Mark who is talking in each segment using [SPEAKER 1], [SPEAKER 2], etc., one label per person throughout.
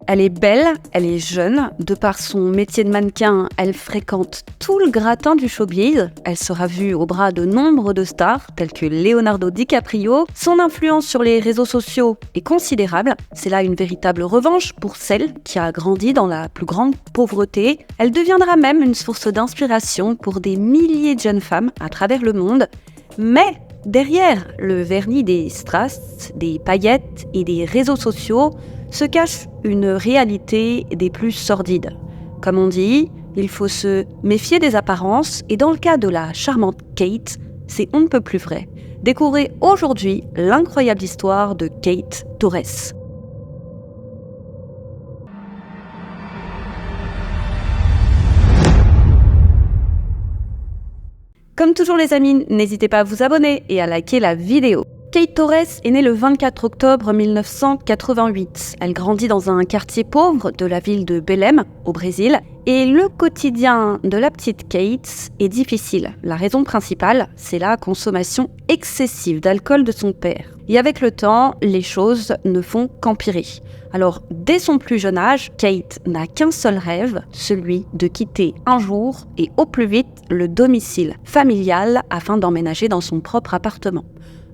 [SPEAKER 1] Elle est belle, elle est jeune. De par son métier de mannequin, elle fréquente tout le gratin du showbiz. Elle sera vue au bras de nombre de stars, tels que Leonardo DiCaprio. Son influence sur les réseaux sociaux est considérable. C'est là une véritable revanche pour celle qui a grandi dans la plus grande pauvreté. Elle deviendra même une source d'inspiration pour des milliers de jeunes femmes à travers le monde. Mais derrière le vernis des strass, des paillettes et des réseaux sociaux, se cache une réalité des plus sordides. Comme on dit, il faut se méfier des apparences et dans le cas de la charmante Kate, c'est on ne peut plus vrai. Découvrez aujourd'hui l'incroyable histoire de Kate Torres. Comme toujours les amis, n'hésitez pas à vous abonner et à liker la vidéo. Kate Torres est née le 24 octobre 1988. Elle grandit dans un quartier pauvre de la ville de Belém, au Brésil. Et le quotidien de la petite Kate est difficile. La raison principale, c'est la consommation excessive d'alcool de son père. Et avec le temps, les choses ne font qu'empirer. Alors, dès son plus jeune âge, Kate n'a qu'un seul rêve, celui de quitter un jour et au plus vite le domicile familial afin d'emménager dans son propre appartement.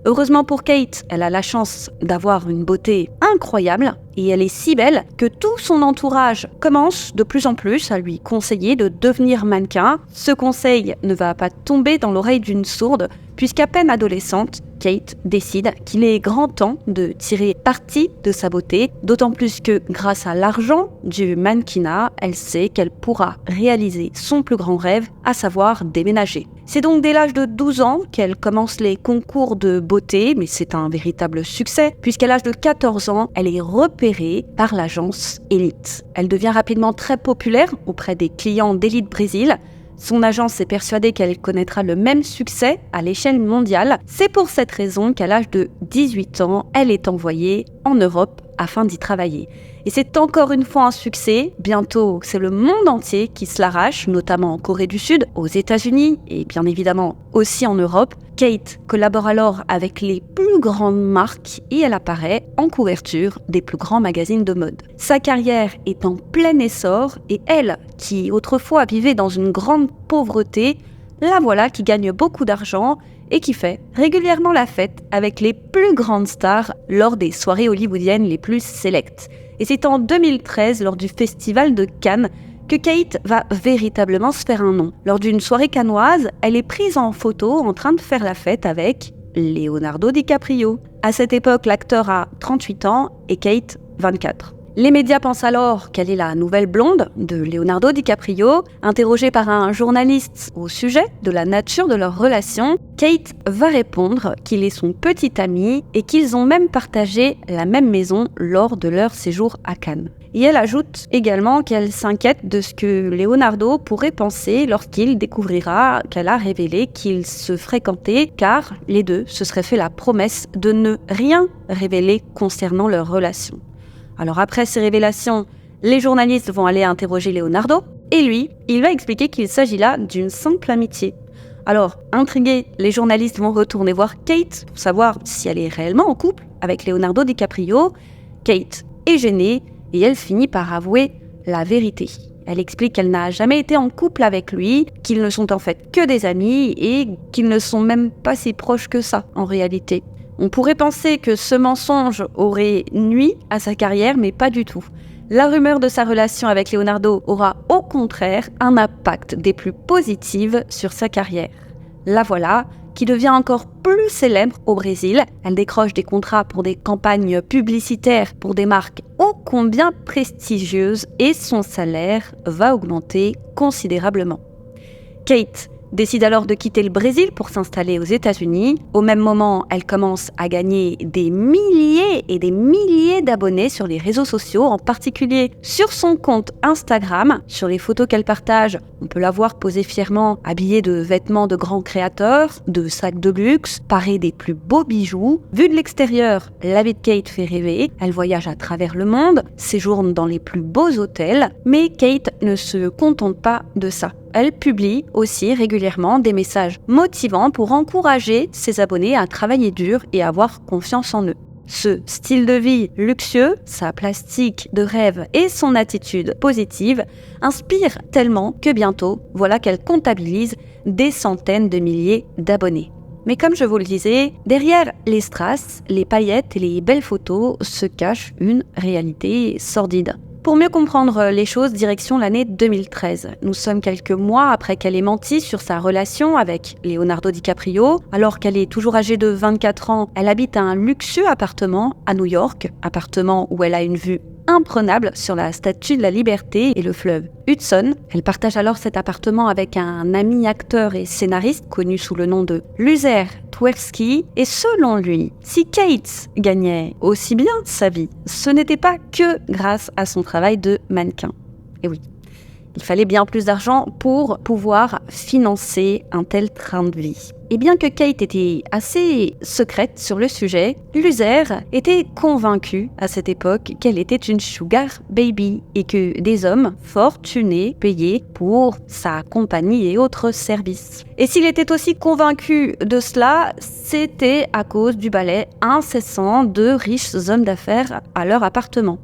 [SPEAKER 1] Heureusement pour Kate, elle a la chance d'avoir une beauté incroyable et elle est si belle que tout son entourage commence de plus en plus à lui conseiller de devenir mannequin. Ce conseil ne va pas tomber dans l'oreille d'une sourde puisqu'à peine adolescente, Kate décide qu'il est grand temps de tirer parti de sa beauté, d'autant plus que grâce à l'argent du mannequinat, elle sait qu'elle pourra réaliser son plus grand rêve, à savoir déménager. C'est donc dès l'âge de 12 ans qu'elle commence les concours de beauté, mais c'est un véritable succès, puisqu'à l'âge de 14 ans, elle est repérée par l'agence Elite. Elle devient rapidement très populaire auprès des clients d'Elite Brésil. Son agence est persuadée qu'elle connaîtra le même succès à l'échelle mondiale. C'est pour cette raison qu'à l'âge de 18 ans, elle est envoyée en Europe afin d'y travailler. Et c'est encore une fois un succès. Bientôt, c'est le monde entier qui se l'arrache, notamment en Corée du Sud, aux États-Unis et bien évidemment aussi en Europe. Kate collabore alors avec les plus grandes marques et elle apparaît en couverture des plus grands magazines de mode. Sa carrière est en plein essor et elle, qui autrefois vivait dans une grande pauvreté, la voilà qui gagne beaucoup d'argent et qui fait régulièrement la fête avec les plus grandes stars lors des soirées hollywoodiennes les plus sélectes. Et c'est en 2013, lors du festival de Cannes, que Kate va véritablement se faire un nom. Lors d'une soirée cannoise, elle est prise en photo en train de faire la fête avec Leonardo DiCaprio. À cette époque, l'acteur a 38 ans et Kate 24. Les médias pensent alors qu'elle est la nouvelle blonde de Leonardo DiCaprio. Interrogée par un journaliste au sujet de la nature de leur relation, Kate va répondre qu'il est son petit ami et qu'ils ont même partagé la même maison lors de leur séjour à Cannes. Et elle ajoute également qu'elle s'inquiète de ce que Leonardo pourrait penser lorsqu'il découvrira qu'elle a révélé qu'ils se fréquentaient, car les deux se seraient fait la promesse de ne rien révéler concernant leur relation. Alors après ces révélations, les journalistes vont aller interroger Leonardo, et lui, il va expliquer qu'il s'agit là d'une simple amitié. Alors, intrigués, les journalistes vont retourner voir Kate pour savoir si elle est réellement en couple avec Leonardo DiCaprio. Kate est gênée et elle finit par avouer la vérité. Elle explique qu'elle n'a jamais été en couple avec lui, qu'ils ne sont en fait que des amis et qu'ils ne sont même pas si proches que ça en réalité. On pourrait penser que ce mensonge aurait nui à sa carrière, mais pas du tout. La rumeur de sa relation avec Leonardo aura au contraire un impact des plus positifs sur sa carrière. La voilà, qui devient encore plus célèbre au Brésil. Elle décroche des contrats pour des campagnes publicitaires pour des marques ô combien prestigieuses et son salaire va augmenter considérablement. Kate décide alors de quitter le Brésil pour s'installer aux États-Unis. Au même moment, elle commence à gagner des milliers et des milliers d'abonnés sur les réseaux sociaux, en particulier sur son compte Instagram. Sur les photos qu'elle partage, on peut la voir poser fièrement, habillée de vêtements de grands créateurs, de sacs de luxe, parée des plus beaux bijoux. Vue de l'extérieur, la vie de Kate fait rêver. Elle voyage à travers le monde, séjourne dans les plus beaux hôtels, mais Kate ne se contente pas de ça. Elle publie aussi régulièrement des messages motivants pour encourager ses abonnés à travailler dur et avoir confiance en eux. Ce style de vie luxueux, sa plastique de rêve et son attitude positive inspirent tellement que bientôt, voilà qu'elle comptabilise des centaines de milliers d'abonnés. Mais comme je vous le disais, derrière les strass, les paillettes et les belles photos se cache une réalité sordide. Pour mieux comprendre les choses, direction l'année 2013. Nous sommes quelques mois après qu'elle ait menti sur sa relation avec Leonardo DiCaprio. Alors qu'elle est toujours âgée de 24 ans, elle habite un luxueux appartement à New York, appartement où elle a une vue imprenable sur la Statue de la Liberté et le fleuve Hudson. Elle partage alors cet appartement avec un ami acteur et scénariste connu sous le nom de Luzer Twerski. Et selon lui, si Kate gagnait aussi bien sa vie, ce n'était pas que grâce à son travail de mannequin. Et oui, il fallait bien plus d'argent pour pouvoir financer un tel train de vie. Et bien que Kate était assez secrète sur le sujet, Luzer était convaincu à cette époque qu'elle était une sugar baby et que des hommes fortunés payaient pour sa compagnie et autres services. Et s'il était aussi convaincu de cela, c'était à cause du balai incessant de riches hommes d'affaires à leur appartement.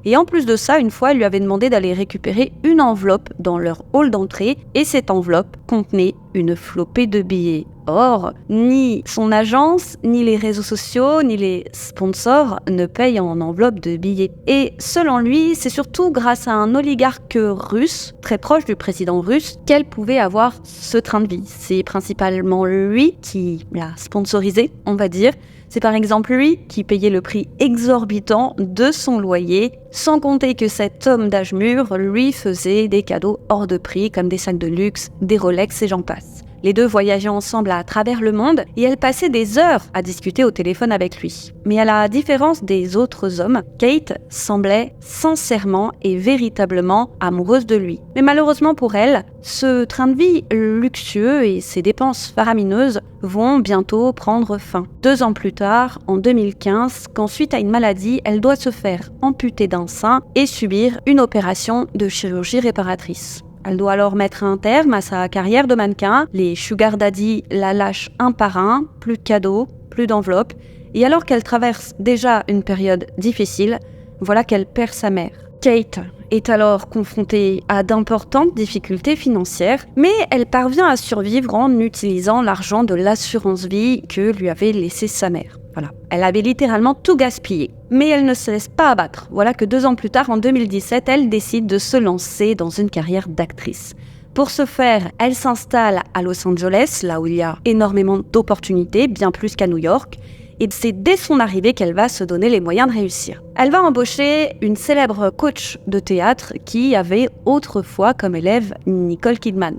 [SPEAKER 1] Et en plus de ça, une fois, elle lui avait demandé d'aller récupérer une enveloppe dans leur hall d'entrée et cette enveloppe contenait une flopée de billets. Or, ni son agence, ni les réseaux sociaux, ni les sponsors ne payent en enveloppe de billets. Et selon lui, c'est surtout grâce à un oligarque russe, très proche du président russe, qu'elle pouvait avoir ce train de vie. C'est principalement lui qui l'a sponsorisé, on va dire. C'est par exemple lui qui payait le prix exorbitant de son loyer, sans compter que cet homme d'âge mûr lui faisait des cadeaux hors de prix comme des sacs de luxe, des Rolex et j'en passe. Les deux voyageaient ensemble à travers le monde et elle passait des heures à discuter au téléphone avec lui. Mais à la différence des autres hommes, Kate semblait sincèrement et véritablement amoureuse de lui. Mais malheureusement pour elle, ce train de vie luxueux et ses dépenses faramineuses vont bientôt prendre fin. 2 ans plus tard, en 2015, quand suite à une maladie, elle doit se faire amputer d'un sein et subir une opération de chirurgie réparatrice. Elle doit alors mettre un terme à sa carrière de mannequin. Les sugar daddy la lâchent un par un, plus de cadeaux, plus d'enveloppes. Et alors qu'elle traverse déjà une période difficile, voilà qu'elle perd sa mère. Kate est alors confrontée à d'importantes difficultés financières, mais elle parvient à survivre en utilisant l'argent de l'assurance vie que lui avait laissé sa mère. Voilà. Elle avait littéralement tout gaspillé. Mais elle ne se laisse pas abattre. Voilà que 2 ans plus tard, en 2017, elle décide de se lancer dans une carrière d'actrice. Pour ce faire, elle s'installe à Los Angeles, là où il y a énormément d'opportunités, bien plus qu'à New York. Et c'est dès son arrivée qu'elle va se donner les moyens de réussir. Elle va embaucher une célèbre coach de théâtre qui avait autrefois comme élève Nicole Kidman.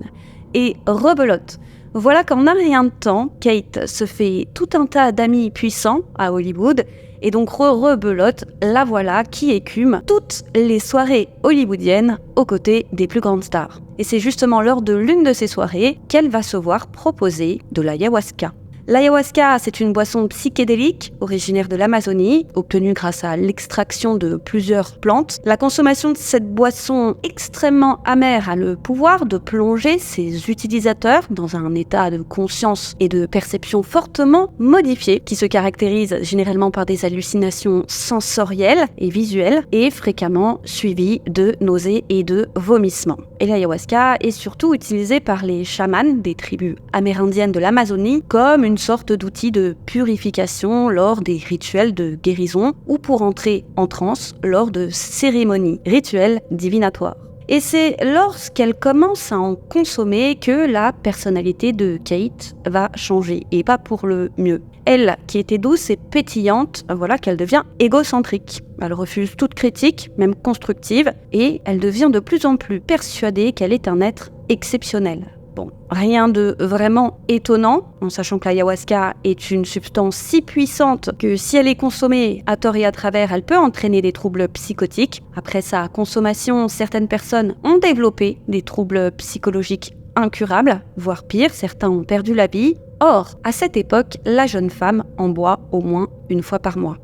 [SPEAKER 1] Et rebelote. Voilà qu'en un rien de temps, Kate se fait tout un tas d'amis puissants à Hollywood et donc rebelote, la voilà qui écume toutes les soirées hollywoodiennes aux côtés des plus grandes stars. Et c'est justement lors de l'une de ces soirées qu'elle va se voir proposer de l'ayahuasca. L'ayahuasca, c'est une boisson psychédélique originaire de l'Amazonie, obtenue grâce à l'extraction de plusieurs plantes. La consommation de cette boisson extrêmement amère a le pouvoir de plonger ses utilisateurs dans un état de conscience et de perception fortement modifié, qui se caractérise généralement par des hallucinations sensorielles et visuelles, et fréquemment suivies de nausées et de vomissements. Et l'ayahuasca est surtout utilisée par les chamans des tribus amérindiennes de l'Amazonie comme une sorte d'outil de purification lors des rituels de guérison ou pour entrer en transe lors de cérémonies rituelles divinatoires. Et c'est lorsqu'elle commence à en consommer que la personnalité de Kate va changer, et pas pour le mieux. Elle, qui était douce et pétillante, voilà qu'elle devient égocentrique. Elle refuse toute critique, même constructive, et elle devient de plus en plus persuadée qu'elle est un être exceptionnel. Bon, rien de vraiment étonnant, en sachant que l'ayahuasca est une substance si puissante que si elle est consommée à tort et à travers, elle peut entraîner des troubles psychotiques. Après sa consommation, certaines personnes ont développé des troubles psychologiques incurables, voire pire, certains ont perdu la vie. Or, à cette époque, la jeune femme en boit au moins une fois par mois.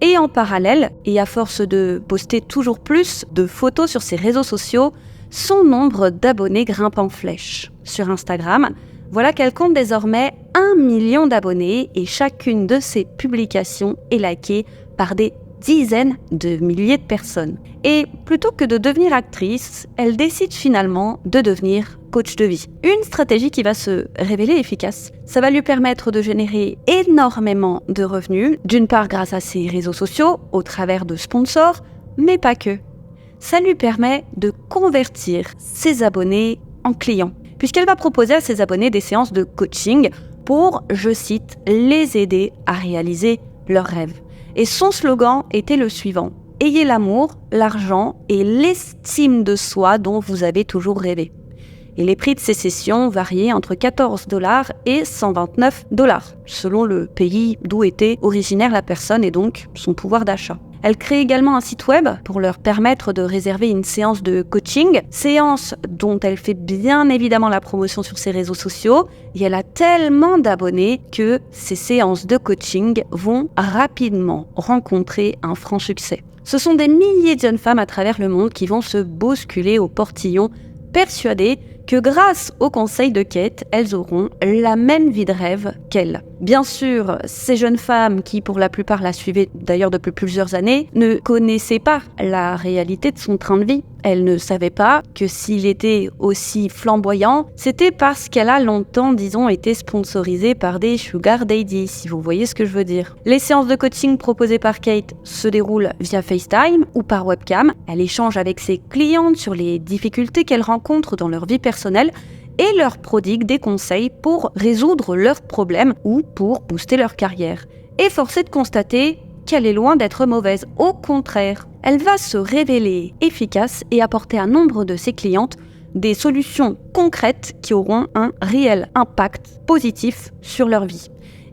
[SPEAKER 1] Et en parallèle, et à force de poster toujours plus de photos sur ses réseaux sociaux, son nombre d'abonnés grimpe en flèche. Sur Instagram, voilà qu'elle compte désormais 1 million d'abonnés et chacune de ses publications est likée par des dizaines de milliers de personnes. Et plutôt que de devenir actrice, elle décide finalement de devenir coach de vie. Une stratégie qui va se révéler efficace. Ça va lui permettre de générer énormément de revenus, d'une part grâce à ses réseaux sociaux, au travers de sponsors, mais pas que. Ça lui permet de convertir ses abonnés en clients, puisqu'elle va proposer à ses abonnés des séances de coaching pour, je cite, les aider à réaliser leurs rêves. Et son slogan était le suivant: ayez l'amour, l'argent et l'estime de soi dont vous avez toujours rêvé. Et les prix de ces sessions variaient entre 14 $ et 129 $, selon le pays d'où était originaire la personne et donc son pouvoir d'achat. Elle crée également un site web pour leur permettre de réserver une séance de coaching, séance dont elle fait bien évidemment la promotion sur ses réseaux sociaux, et elle a tellement d'abonnés que ces séances de coaching vont rapidement rencontrer un franc succès. Ce sont des milliers de jeunes femmes à travers le monde qui vont se bousculer au portillon, persuadées que grâce aux conseils de Kate, elles auront la même vie de rêve qu'elle. Bien sûr, ces jeunes femmes qui, pour la plupart, la suivaient d'ailleurs depuis plusieurs années, ne connaissaient pas la réalité de son train de vie. Elles ne savaient pas que s'il était aussi flamboyant, c'était parce qu'elle a longtemps, disons, été sponsorisée par des sugar daddy, si vous voyez ce que je veux dire. Les séances de coaching proposées par Kate se déroulent via FaceTime ou par webcam. Elle échange avec ses clientes sur les difficultés qu'elles rencontrent dans leur vie personnelle et leur prodigue des conseils pour résoudre leurs problèmes ou pour booster leur carrière. Et force est de constater qu'elle est loin d'être mauvaise. Au contraire, elle va se révéler efficace et apporter à nombre de ses clientes des solutions concrètes qui auront un réel impact positif sur leur vie.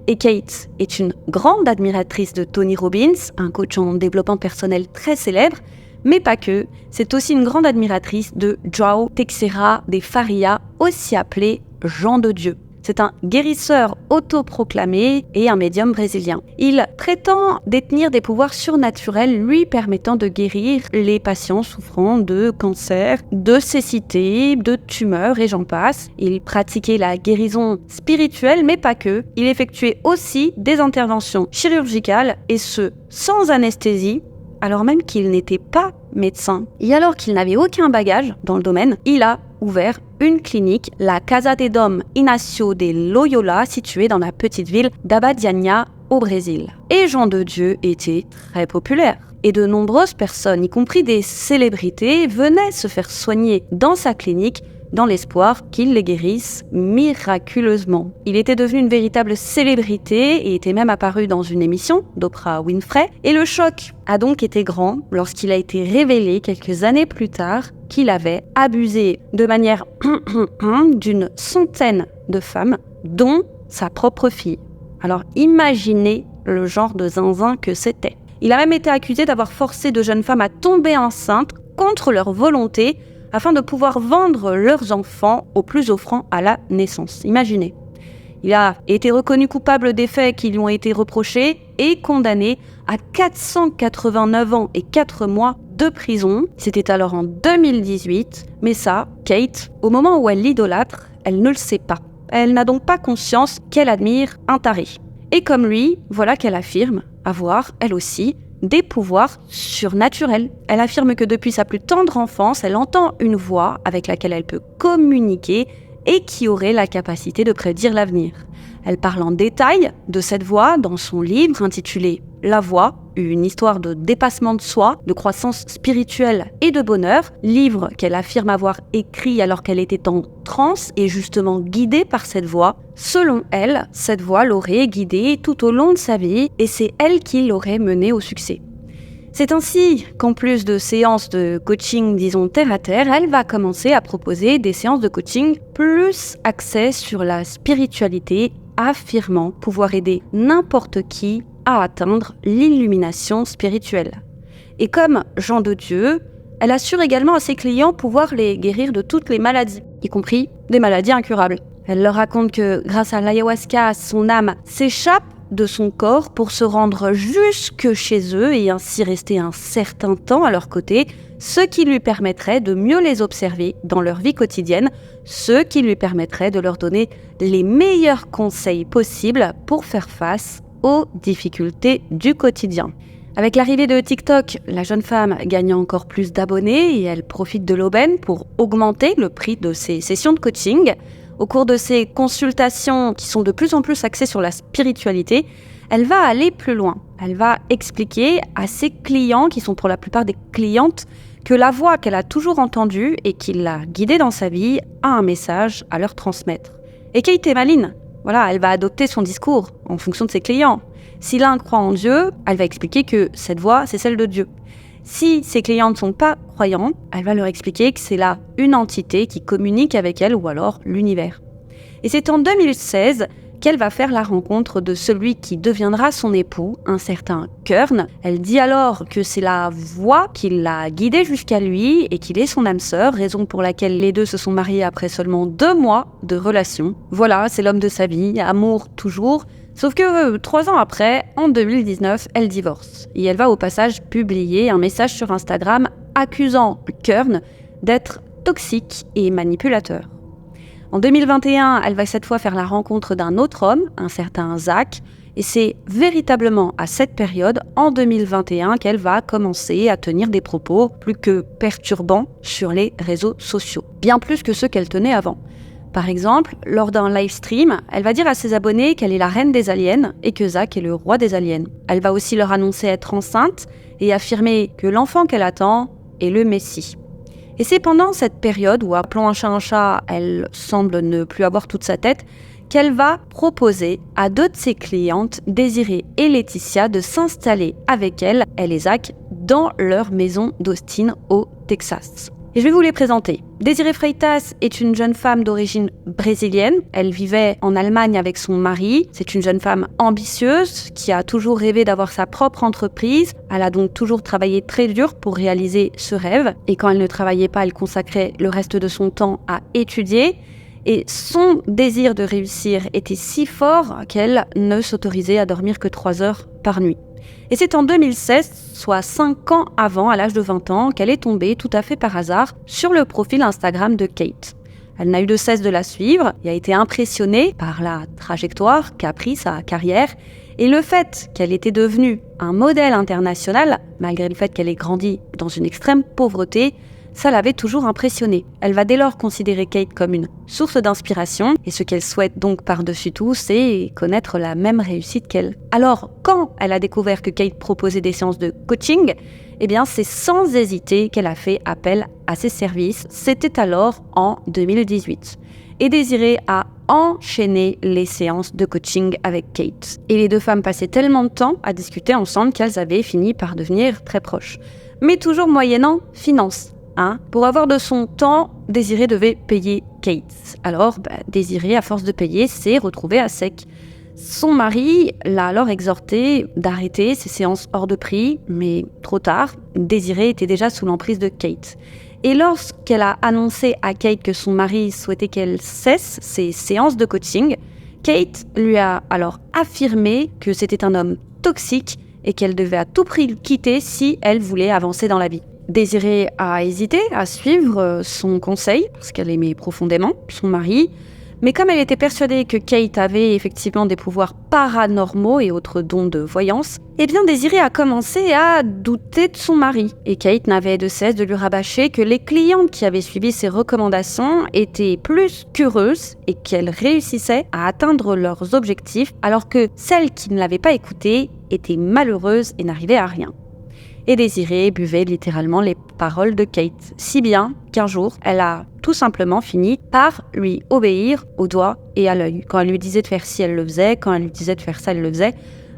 [SPEAKER 1] Et Kate est une grande admiratrice de Tony Robbins, un coach en développement personnel très célèbre, mais pas que, c'est aussi une grande admiratrice de João Teixeira de Faria, aussi appelé Jean de Dieu. C'est un guérisseur autoproclamé et un médium brésilien. Il prétend détenir des pouvoirs surnaturels lui permettant de guérir les patients souffrant de cancer, de cécité, de tumeurs et j'en passe. Il pratiquait la guérison spirituelle, mais pas que. Il effectuait aussi des interventions chirurgicales et ce, sans anesthésie, alors même qu'il n'était pas médecin. Et alors qu'il n'avait aucun bagage dans le domaine, il a ouvert une clinique, la Casa de Dom Inácio de Loyola, située dans la petite ville d'Abadiânia au Brésil. Et Jean de Dieu était très populaire. Et de nombreuses personnes, y compris des célébrités, venaient se faire soigner dans sa clinique dans l'espoir qu'il les guérisse miraculeusement. Il était devenu une véritable célébrité et était même apparu dans une émission d'Oprah Winfrey. Et le choc a donc été grand lorsqu'il a été révélé quelques années plus tard qu'il avait abusé de manière d'une centaine de femmes, dont sa propre fille. Alors imaginez le genre de zinzin que c'était. Il a même été accusé d'avoir forcé de jeunes femmes à tomber enceintes contre leur volonté afin de pouvoir vendre leurs enfants aux plus offrants à la naissance. Imaginez. Il a été reconnu coupable des faits qui lui ont été reprochés et condamné à 489 ans et 4 mois de prison. C'était alors en 2018. Mais ça, Kate, au moment où elle l'idolâtre, elle ne le sait pas. Elle n'a donc pas conscience qu'elle admire un taré. Et comme lui, voilà qu'elle affirme avoir, elle aussi, des pouvoirs surnaturels. Elle affirme que depuis sa plus tendre enfance, elle entend une voix avec laquelle elle peut communiquer et qui aurait la capacité de prédire l'avenir. Elle parle en détail de cette voix dans son livre intitulé « La Voix », une histoire de dépassement de soi, de croissance spirituelle et de bonheur, livre qu'elle affirme avoir écrit alors qu'elle était en transe et justement guidée par cette voix. Selon elle, cette voix l'aurait guidée tout au long de sa vie et c'est elle qui l'aurait menée au succès. C'est ainsi qu'en plus de séances de coaching, disons terre à terre, elle va commencer à proposer des séances de coaching plus axées sur la spiritualité, affirmant pouvoir aider n'importe qui à atteindre l'illumination spirituelle. Et comme Jean de Dieu, elle assure également à ses clients pouvoir les guérir de toutes les maladies, y compris des maladies incurables. Elle leur raconte que grâce à l'ayahuasca, son âme s'échappe de son corps pour se rendre jusque chez eux et ainsi rester un certain temps à leur côté, ce qui lui permettrait de mieux les observer dans leur vie quotidienne, ce qui lui permettrait de leur donner les meilleurs conseils possibles pour faire face aux difficultés du quotidien. Avec l'arrivée de TikTok, la jeune femme gagne encore plus d'abonnés et elle profite de l'aubaine pour augmenter le prix de ses sessions de coaching. Au cours de ces consultations qui sont de plus en plus axées sur la spiritualité, elle va aller plus loin. Elle va expliquer à ses clients, qui sont pour la plupart des clientes, que la voix qu'elle a toujours entendue et qui l'a guidée dans sa vie a un message à leur transmettre. Et Kate est maline. Voilà, elle va adopter son discours en fonction de ses clients. Si l'un croit en Dieu, elle va expliquer que cette voix, c'est celle de Dieu. Si ses clients ne sont pas croyants, elle va leur expliquer que c'est là une entité qui communique avec elle ou alors l'univers. Et c'est en 2016 qu'elle va faire la rencontre de celui qui deviendra son époux, un certain Kern. Elle dit alors que c'est la voix qui l'a guidée jusqu'à lui et qu'il est son âme sœur, raison pour laquelle les deux se sont mariés après seulement 2 mois de relation. Voilà, c'est l'homme de sa vie, amour toujours. Sauf que 3 ans après, en 2019, elle divorce. Et elle va au passage publier un message sur Instagram accusant Kern d'être toxique et manipulateur. En 2021, elle va cette fois faire la rencontre d'un autre homme, un certain Zach, et c'est véritablement à cette période, en 2021, qu'elle va commencer à tenir des propos plus que perturbants sur les réseaux sociaux, bien plus que ceux qu'elle tenait avant. Par exemple, lors d'un live stream, elle va dire à ses abonnés qu'elle est la reine des aliens et que Zach est le roi des aliens. Elle va aussi leur annoncer être enceinte et affirmer que l'enfant qu'elle attend est le Messie. Et c'est pendant cette période où, appelons un chat, elle semble ne plus avoir toute sa tête, qu'elle va proposer à 2 de ses clientes, Désirée et Laetitia, de s'installer avec elle et Zach, dans leur maison d'Austin au Texas. Et je vais vous les présenter. Désirée Freitas est une jeune femme d'origine brésilienne. Elle vivait en Allemagne avec son mari. C'est une jeune femme ambitieuse qui a toujours rêvé d'avoir sa propre entreprise. Elle a donc toujours travaillé très dur pour réaliser ce rêve. Et quand elle ne travaillait pas, elle consacrait le reste de son temps à étudier. Et son désir de réussir était si fort qu'elle ne s'autorisait à dormir que 3 heures par nuit. Et c'est en 2016, soit 5 ans avant, à l'âge de 20 ans, qu'elle est tombée tout à fait par hasard sur le profil Instagram de Kate. Elle n'a eu de cesse de la suivre et a été impressionnée par la trajectoire qu'a pris sa carrière et le fait qu'elle était devenue un modèle international, malgré le fait qu'elle ait grandi dans une extrême pauvreté. Ça l'avait toujours impressionnée. Elle va dès lors considérer Kate comme une source d'inspiration et ce qu'elle souhaite donc par-dessus tout, c'est connaître la même réussite qu'elle. Alors, quand elle a découvert que Kate proposait des séances de coaching, eh bien c'est sans hésiter qu'elle a fait appel à ses services. C'était alors en 2018. Et Désirée a enchaîné les séances de coaching avec Kate. Et les 2 femmes passaient tellement de temps à discuter ensemble qu'elles avaient fini par devenir très proches. Mais toujours moyennant finances. Pour avoir de son temps, Désirée devait payer Kate. Alors, Désirée, à force de payer, s'est retrouvée à sec. Son mari l'a alors exhortée d'arrêter ses séances hors de prix, mais trop tard, Désirée était déjà sous l'emprise de Kate. Et lorsqu'elle a annoncé à Kate que son mari souhaitait qu'elle cesse ses séances de coaching, Kate lui a alors affirmé que c'était un homme toxique et qu'elle devait à tout prix le quitter si elle voulait avancer dans la vie. Désirée a hésité à suivre son conseil, parce qu'elle aimait profondément son mari, mais comme elle était persuadée que Kate avait effectivement des pouvoirs paranormaux et autres dons de voyance, eh bien Désirée a commencé à douter de son mari. Et Kate n'avait de cesse de lui rabâcher que les clientes qui avaient suivi ses recommandations étaient plus qu'heureuses et qu'elles réussissaient à atteindre leurs objectifs, alors que celles qui ne l'avaient pas écoutée étaient malheureuses et n'arrivaient à rien. Et Désirée buvait littéralement les paroles de Kate, si bien qu'un jour, elle a tout simplement fini par lui obéir au doigt et à l'œil. Quand elle lui disait de faire ci, elle le faisait. Quand elle lui disait de faire ça, elle le faisait.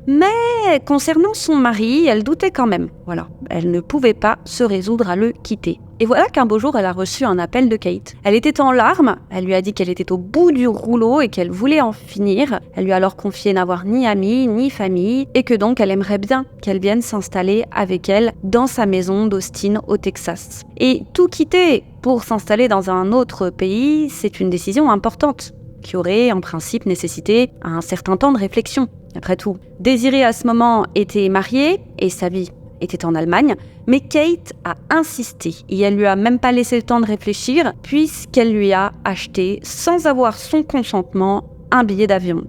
[SPEAKER 1] Mais concernant son mari, elle doutait quand même. Voilà, elle ne pouvait pas se résoudre à le quitter. Et voilà qu'un beau jour, elle a reçu un appel de Kate. Elle était en larmes, elle lui a dit qu'elle était au bout du rouleau et qu'elle voulait en finir. Elle lui a alors confié n'avoir ni amis, ni famille, et que donc elle aimerait bien qu'elle vienne s'installer avec elle dans sa maison d'Austin au Texas. Et tout quitter pour s'installer dans un autre pays, c'est une décision importante, qui aurait en principe nécessité un certain temps de réflexion. Après tout, Désirée à ce moment était mariée et sa vie était en Allemagne, mais Kate a insisté et elle lui a même pas laissé le temps de réfléchir puisqu'elle lui a acheté, sans avoir son consentement, un billet d'avion.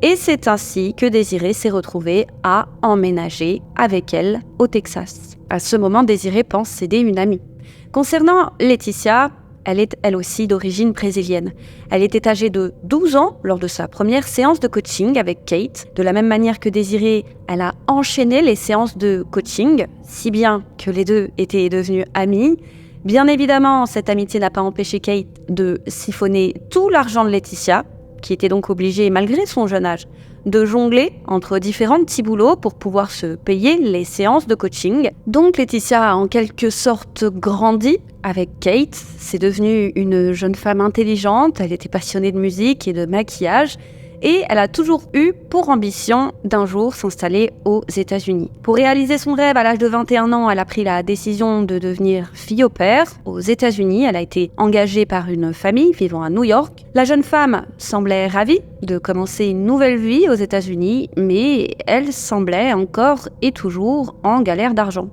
[SPEAKER 1] Et c'est ainsi que Désirée s'est retrouvée à emménager avec elle au Texas. À ce moment, Désirée pense céder une amie. Concernant Laetitia, elle est elle aussi d'origine brésilienne. Elle était âgée de 12 ans lors de sa première séance de coaching avec Kate. De la même manière que Désirée, elle a enchaîné les séances de coaching, si bien que les deux étaient devenus amis. Bien évidemment, cette amitié n'a pas empêché Kate de siphonner tout l'argent de Laetitia, qui était donc obligée, malgré son jeune âge, de jongler entre différents petits boulots pour pouvoir se payer les séances de coaching. Donc Laetitia a en quelque sorte grandi avec Kate. C'est devenu une jeune femme intelligente, elle était passionnée de musique et de maquillage et elle a toujours eu pour ambition d'un jour s'installer aux États-Unis. Pour réaliser son rêve, à l'âge de 21 ans, elle a pris la décision de devenir fille au père aux États-Unis. Elle a été engagée par une famille vivant à New York. La jeune femme semblait ravie de commencer une nouvelle vie aux États-Unis, mais elle semblait encore et toujours en galère d'argent.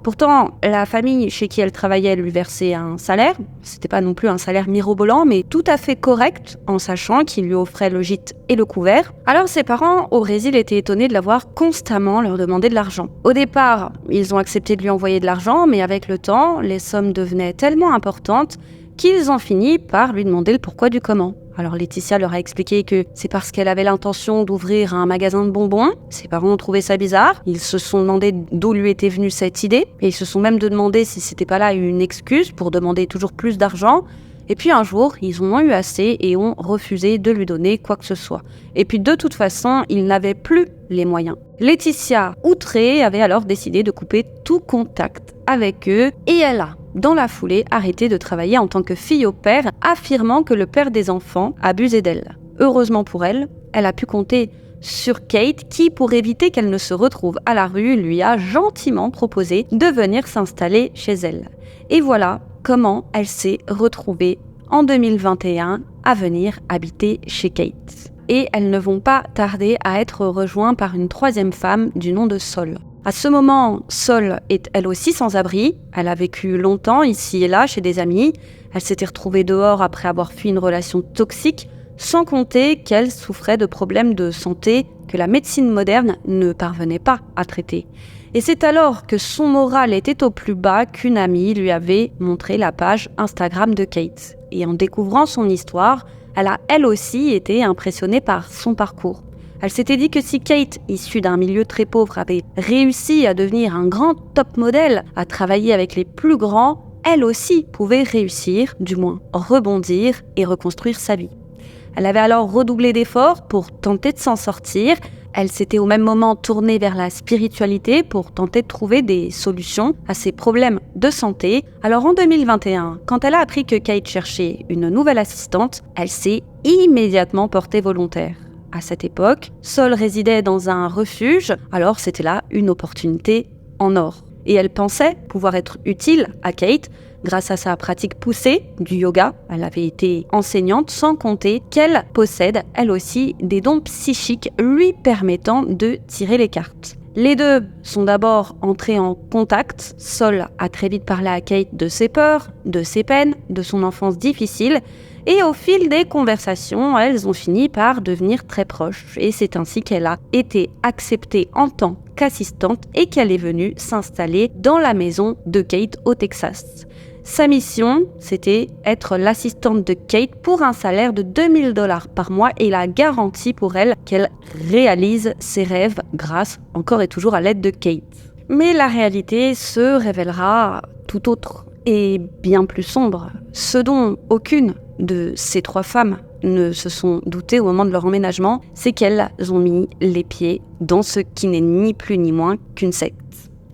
[SPEAKER 1] Pourtant, la famille chez qui elle travaillait lui versait un salaire. C'était pas non plus un salaire mirobolant, mais tout à fait correct, en sachant qu'il lui offrait le gîte et le couvert. Alors ses parents au Brésil étaient étonnés de la voir constamment leur demander de l'argent. Au départ, ils ont accepté de lui envoyer de l'argent, mais avec le temps, les sommes devenaient tellement importantes qu'ils ont fini par lui demander le pourquoi du comment. Alors Laetitia leur a expliqué que c'est parce qu'elle avait l'intention d'ouvrir un magasin de bonbons. Ses parents ont trouvé ça bizarre. Ils se sont demandé d'où lui était venue cette idée. Et ils se sont même demandé si c'était pas là une excuse pour demander toujours plus d'argent. Et puis un jour, ils en ont eu assez et ont refusé de lui donner quoi que ce soit. Et puis de toute façon, ils n'avaient plus les moyens. Laetitia, outrée, avait alors décidé de couper tout contact avec eux et elle a, dans la foulée, arrêté de travailler en tant que fille au père, affirmant que le père des enfants abusait d'elle. Heureusement pour elle, elle a pu compter sur Kate qui, pour éviter qu'elle ne se retrouve à la rue, lui a gentiment proposé de venir s'installer chez elle. Et voilà comment elle s'est retrouvée en 2021 à venir habiter chez Kate. Et elles ne vont pas tarder à être rejointes par une troisième femme du nom de Sol. À ce moment, Sol est elle aussi sans abri. Elle a vécu longtemps ici et là chez des amis. Elle s'était retrouvée dehors après avoir fui une relation toxique, sans compter qu'elle souffrait de problèmes de santé que la médecine moderne ne parvenait pas à traiter. Et c'est alors que son moral était au plus bas qu'une amie lui avait montré la page Instagram de Kate. Et en découvrant son histoire, elle a elle aussi été impressionnée par son parcours. Elle s'était dit que si Kate, issue d'un milieu très pauvre, avait réussi à devenir un grand top modèle, à travailler avec les plus grands, elle aussi pouvait réussir, du moins rebondir et reconstruire sa vie. Elle avait alors redoublé d'efforts pour tenter de s'en sortir. Elle s'était au même moment tournée vers la spiritualité pour tenter de trouver des solutions à ses problèmes de santé. Alors en 2021, quand elle a appris que Kate cherchait une nouvelle assistante, elle s'est immédiatement portée volontaire. À cette époque, Sol résidait dans un refuge, alors c'était là une opportunité en or. Et elle pensait pouvoir être utile à Kate grâce à sa pratique poussée du yoga. Elle avait été enseignante, sans compter qu'elle possède, elle aussi, des dons psychiques lui permettant de tirer les cartes. Les deux sont d'abord entrés en contact. Sol a très vite parlé à Kate de ses peurs, de ses peines, de son enfance difficile. Et au fil des conversations, elles ont fini par devenir très proches. Et c'est ainsi qu'elle a été acceptée en tant qu'assistante et qu'elle est venue s'installer dans la maison de Kate au Texas. Sa mission, c'était être l'assistante de Kate pour un salaire de $2000 par mois et la garantie pour elle qu'elle réalise ses rêves grâce, encore et toujours, à l'aide de Kate. Mais la réalité se révélera tout autre et bien plus sombre, ce dont aucune de ces trois femmes ne se sont doutées au moment de leur emménagement, c'est qu'elles ont mis les pieds dans ce qui n'est ni plus ni moins qu'une secte.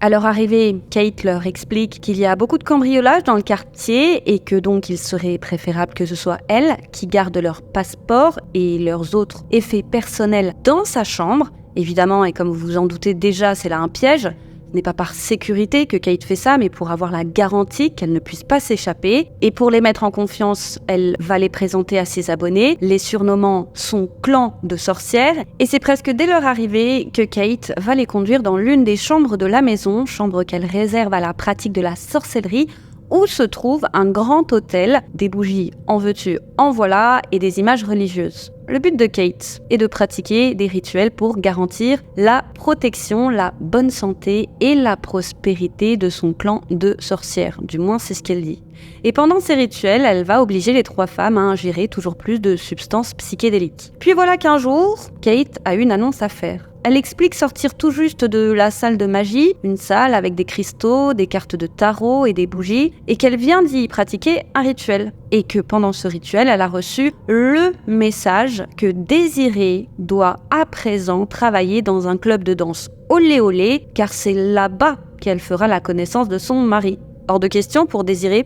[SPEAKER 1] À leur arrivée, Kate leur explique qu'il y a beaucoup de cambriolages dans le quartier et que donc il serait préférable que ce soit elle qui garde leur passeport et leurs autres effets personnels dans sa chambre. Évidemment, et comme vous vous en doutez déjà, c'est là un piège. Ce n'est pas par sécurité que Kate fait ça, mais pour avoir la garantie qu'elle ne puisse pas s'échapper. Et pour les mettre en confiance, elle va les présenter à ses abonnés, les surnommant son clan de sorcières. Et c'est presque dès leur arrivée que Kate va les conduire dans l'une des chambres de la maison, chambre qu'elle réserve à la pratique de la sorcellerie, où se trouve un grand autel, des bougies en veux-tu, en voilà, et des images religieuses. Le but de Kate est de pratiquer des rituels pour garantir la protection, la bonne santé et la prospérité de son clan de sorcières. Du moins, c'est ce qu'elle dit. Et pendant ces rituels, elle va obliger les 3 femmes à ingérer toujours plus de substances psychédéliques. Puis voilà qu'un jour, Kate a une annonce à faire. Elle explique sortir tout juste de la salle de magie, une salle avec des cristaux, des cartes de tarot et des bougies, et qu'elle vient d'y pratiquer un rituel. Et que pendant ce rituel, elle a reçu le message que Désirée doit à présent travailler dans un club de danse olé olé, car c'est là-bas qu'elle fera la connaissance de son mari. Hors de question pour Désirée,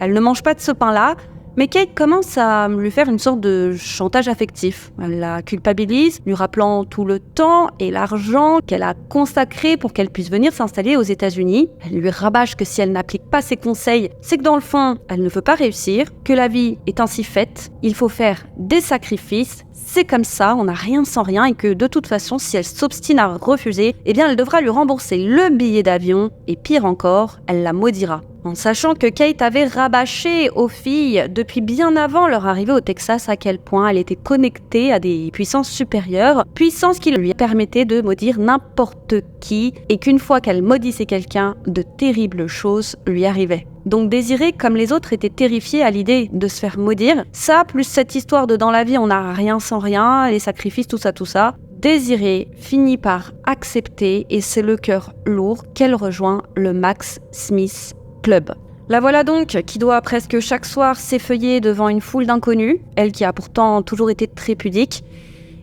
[SPEAKER 1] elle ne mange pas de ce pain-là, mais Kate commence à lui faire une sorte de chantage affectif. Elle la culpabilise, lui rappelant tout le temps et l'argent qu'elle a consacré pour qu'elle puisse venir s'installer aux États-Unis. Elle lui rabâche que si elle n'applique pas ses conseils, c'est que dans le fond, elle ne veut pas réussir, que la vie est ainsi faite, il faut faire des sacrifices, c'est comme ça, on n'a rien sans rien, et que de toute façon, si elle s'obstine à refuser, eh bien elle devra lui rembourser le billet d'avion, et pire encore, elle la maudira. En sachant que Kate avait rabâché aux filles depuis bien avant leur arrivée au Texas à quel point elle était connectée à des puissances supérieures, puissances qui lui permettaient de maudire n'importe qui, et qu'une fois qu'elle maudissait quelqu'un, de terribles choses lui arrivaient. Donc Désirée, comme les autres, était terrifiée à l'idée de se faire maudire. Ça, plus cette histoire de dans la vie on n'a rien sans rien, les sacrifices, tout ça, Désirée finit par accepter, et c'est le cœur lourd qu'elle rejoint le Max Smith Club. La voilà donc qui doit presque chaque soir s'effeuiller devant une foule d'inconnus, elle qui a pourtant toujours été très pudique.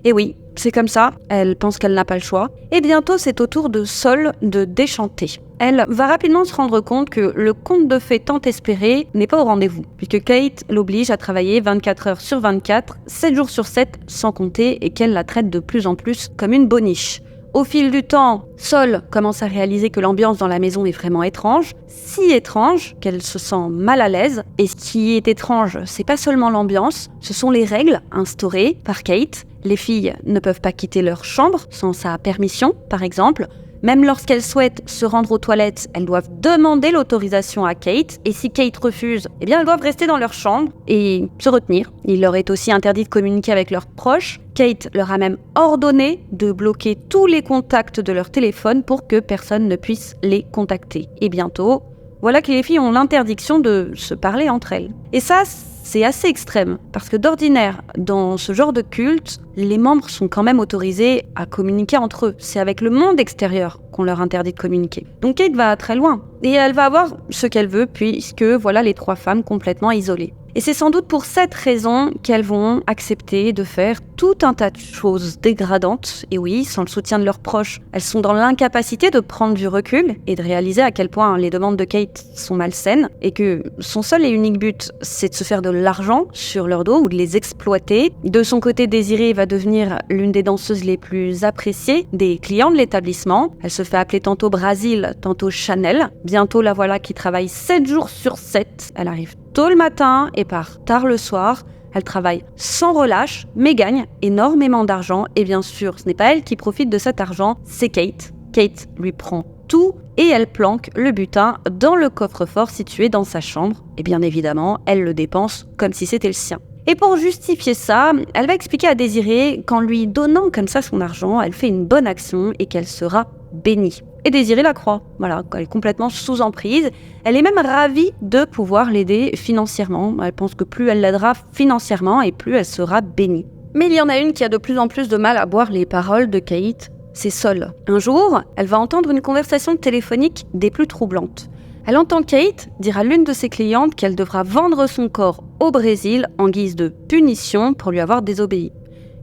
[SPEAKER 1] Et oui, c'est comme ça, elle pense qu'elle n'a pas le choix. Et bientôt, c'est au tour de Sol de déchanter. Elle va rapidement se rendre compte que le conte de fées tant espéré n'est pas au rendez-vous, puisque Kate l'oblige à travailler 24 heures sur 24, 7 jours sur 7, sans compter, et qu'elle la traite de plus en plus comme une boniche. Au fil du temps, Sol commence à réaliser que l'ambiance dans la maison est vraiment étrange, si étrange qu'elle se sent mal à l'aise. Et ce qui est étrange, c'est pas seulement l'ambiance, ce sont les règles instaurées par Kate. Les filles ne peuvent pas quitter leur chambre sans sa permission, par exemple. Même lorsqu'elles souhaitent se rendre aux toilettes, elles doivent demander l'autorisation à Kate. Et si Kate refuse, eh bien elles doivent rester dans leur chambre et se retenir. Il leur est aussi interdit de communiquer avec leurs proches. Kate leur a même ordonné de bloquer tous les contacts de leur téléphone pour que personne ne puisse les contacter. Et bientôt, voilà que les filles ont l'interdiction de se parler entre elles. Et ça, c'est assez extrême, parce que d'ordinaire, dans ce genre de culte, les membres sont quand même autorisés à communiquer entre eux. C'est avec le monde extérieur qu'on leur interdit de communiquer. Donc Kate va très loin, et elle va avoir ce qu'elle veut, puisque voilà les 3 femmes complètement isolées. Et c'est sans doute pour cette raison qu'elles vont accepter de faire tout un tas de choses dégradantes. Et oui, sans le soutien de leurs proches, elles sont dans l'incapacité de prendre du recul et de réaliser à quel point les demandes de Kate sont malsaines et que son seul et unique but, c'est de se faire de l'argent sur leur dos ou de les exploiter. De son côté, Désirée va devenir l'une des danseuses les plus appréciées des clients de l'établissement. Elle se fait appeler tantôt Brasil, tantôt Chanel. Bientôt, la voilà qui travaille 7 jours sur 7. Elle arrive tôt le matin et part tard le soir. Elle travaille sans relâche, mais gagne énormément d'argent. Et bien sûr, ce n'est pas elle qui profite de cet argent, c'est Kate. Kate lui prend tout et elle planque le butin dans le coffre-fort situé dans sa chambre. Et bien évidemment, elle le dépense comme si c'était le sien. Et pour justifier ça, elle va expliquer à Désirée qu'en lui donnant comme ça son argent, elle fait une bonne action et qu'elle sera bénie. Et Désirée la croit. Voilà, elle est complètement sous emprise. Elle est même ravie de pouvoir l'aider financièrement. Elle pense que plus elle l'aidera financièrement et plus elle sera bénie. Mais il y en a une qui a de plus en plus de mal à boire les paroles de Kate, c'est Sol. Un jour, elle va entendre une conversation téléphonique des plus troublantes. Elle entend Kate dire à l'une de ses clientes qu'elle devra vendre son corps au Brésil en guise de punition pour lui avoir désobéi.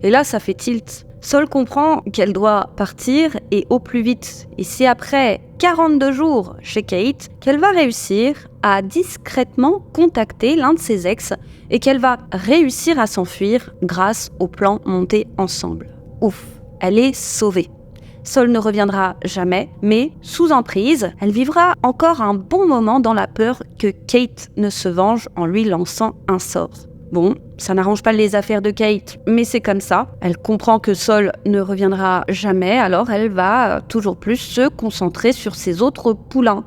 [SPEAKER 1] Et là, ça fait tilt. Sol comprend qu'elle doit partir et au plus vite. Et c'est après 42 jours chez Kate qu'elle va réussir à discrètement contacter l'un de ses ex et qu'elle va réussir à s'enfuir grâce au plan monté ensemble. Ouf, elle est sauvée. Sol ne reviendra jamais, mais sous emprise, elle vivra encore un bon moment dans la peur que Kate ne se venge en lui lançant un sort. Bon, ça n'arrange pas les affaires de Kate, mais c'est comme ça. Elle comprend que Sol ne reviendra jamais, alors elle va toujours plus se concentrer sur ses autres poulains.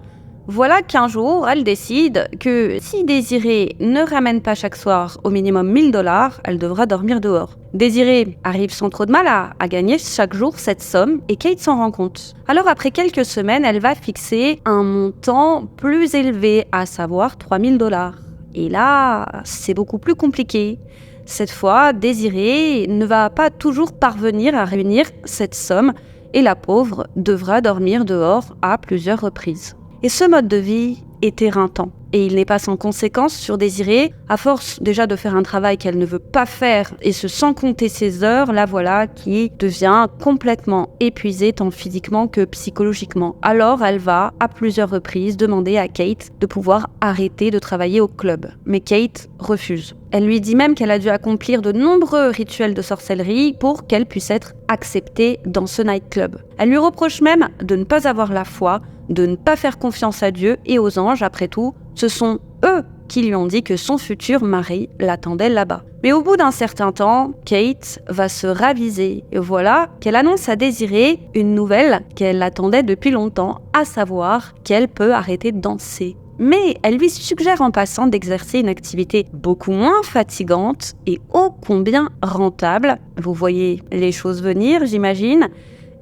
[SPEAKER 1] Voilà qu'un jour, elle décide que si Désirée ne ramène pas chaque soir au minimum 1 000 $, elle devra dormir dehors. Désirée arrive sans trop de mal à gagner chaque jour cette somme et Kate s'en rend compte. Alors après quelques semaines, elle va fixer un montant plus élevé, à savoir 3 000 $. Et là, c'est beaucoup plus compliqué. Cette fois, Désirée ne va pas toujours parvenir à réunir cette somme et la pauvre devra dormir dehors à plusieurs reprises. Et ce mode de vie est éreintant. Et il n'est pas sans conséquence sur Désirée. À force déjà de faire un travail qu'elle ne veut pas faire et ce sans compter ses heures, la voilà qui devient complètement épuisée tant physiquement que psychologiquement. Alors elle va à plusieurs reprises demander à Kate de pouvoir arrêter de travailler au club. Mais Kate refuse. Elle lui dit même qu'elle a dû accomplir de nombreux rituels de sorcellerie pour qu'elle puisse être acceptée dans ce nightclub. Elle lui reproche même de ne pas avoir la foi, de ne pas faire confiance à Dieu et aux anges. Après tout, ce sont eux qui lui ont dit que son futur mari l'attendait là-bas. Mais au bout d'un certain temps, Kate va se raviser et voilà qu'elle annonce à Désirée une nouvelle qu'elle attendait depuis longtemps, à savoir qu'elle peut arrêter de danser. Mais elle lui suggère en passant d'exercer une activité beaucoup moins fatigante et ô combien rentable. Vous voyez les choses venir, j'imagine.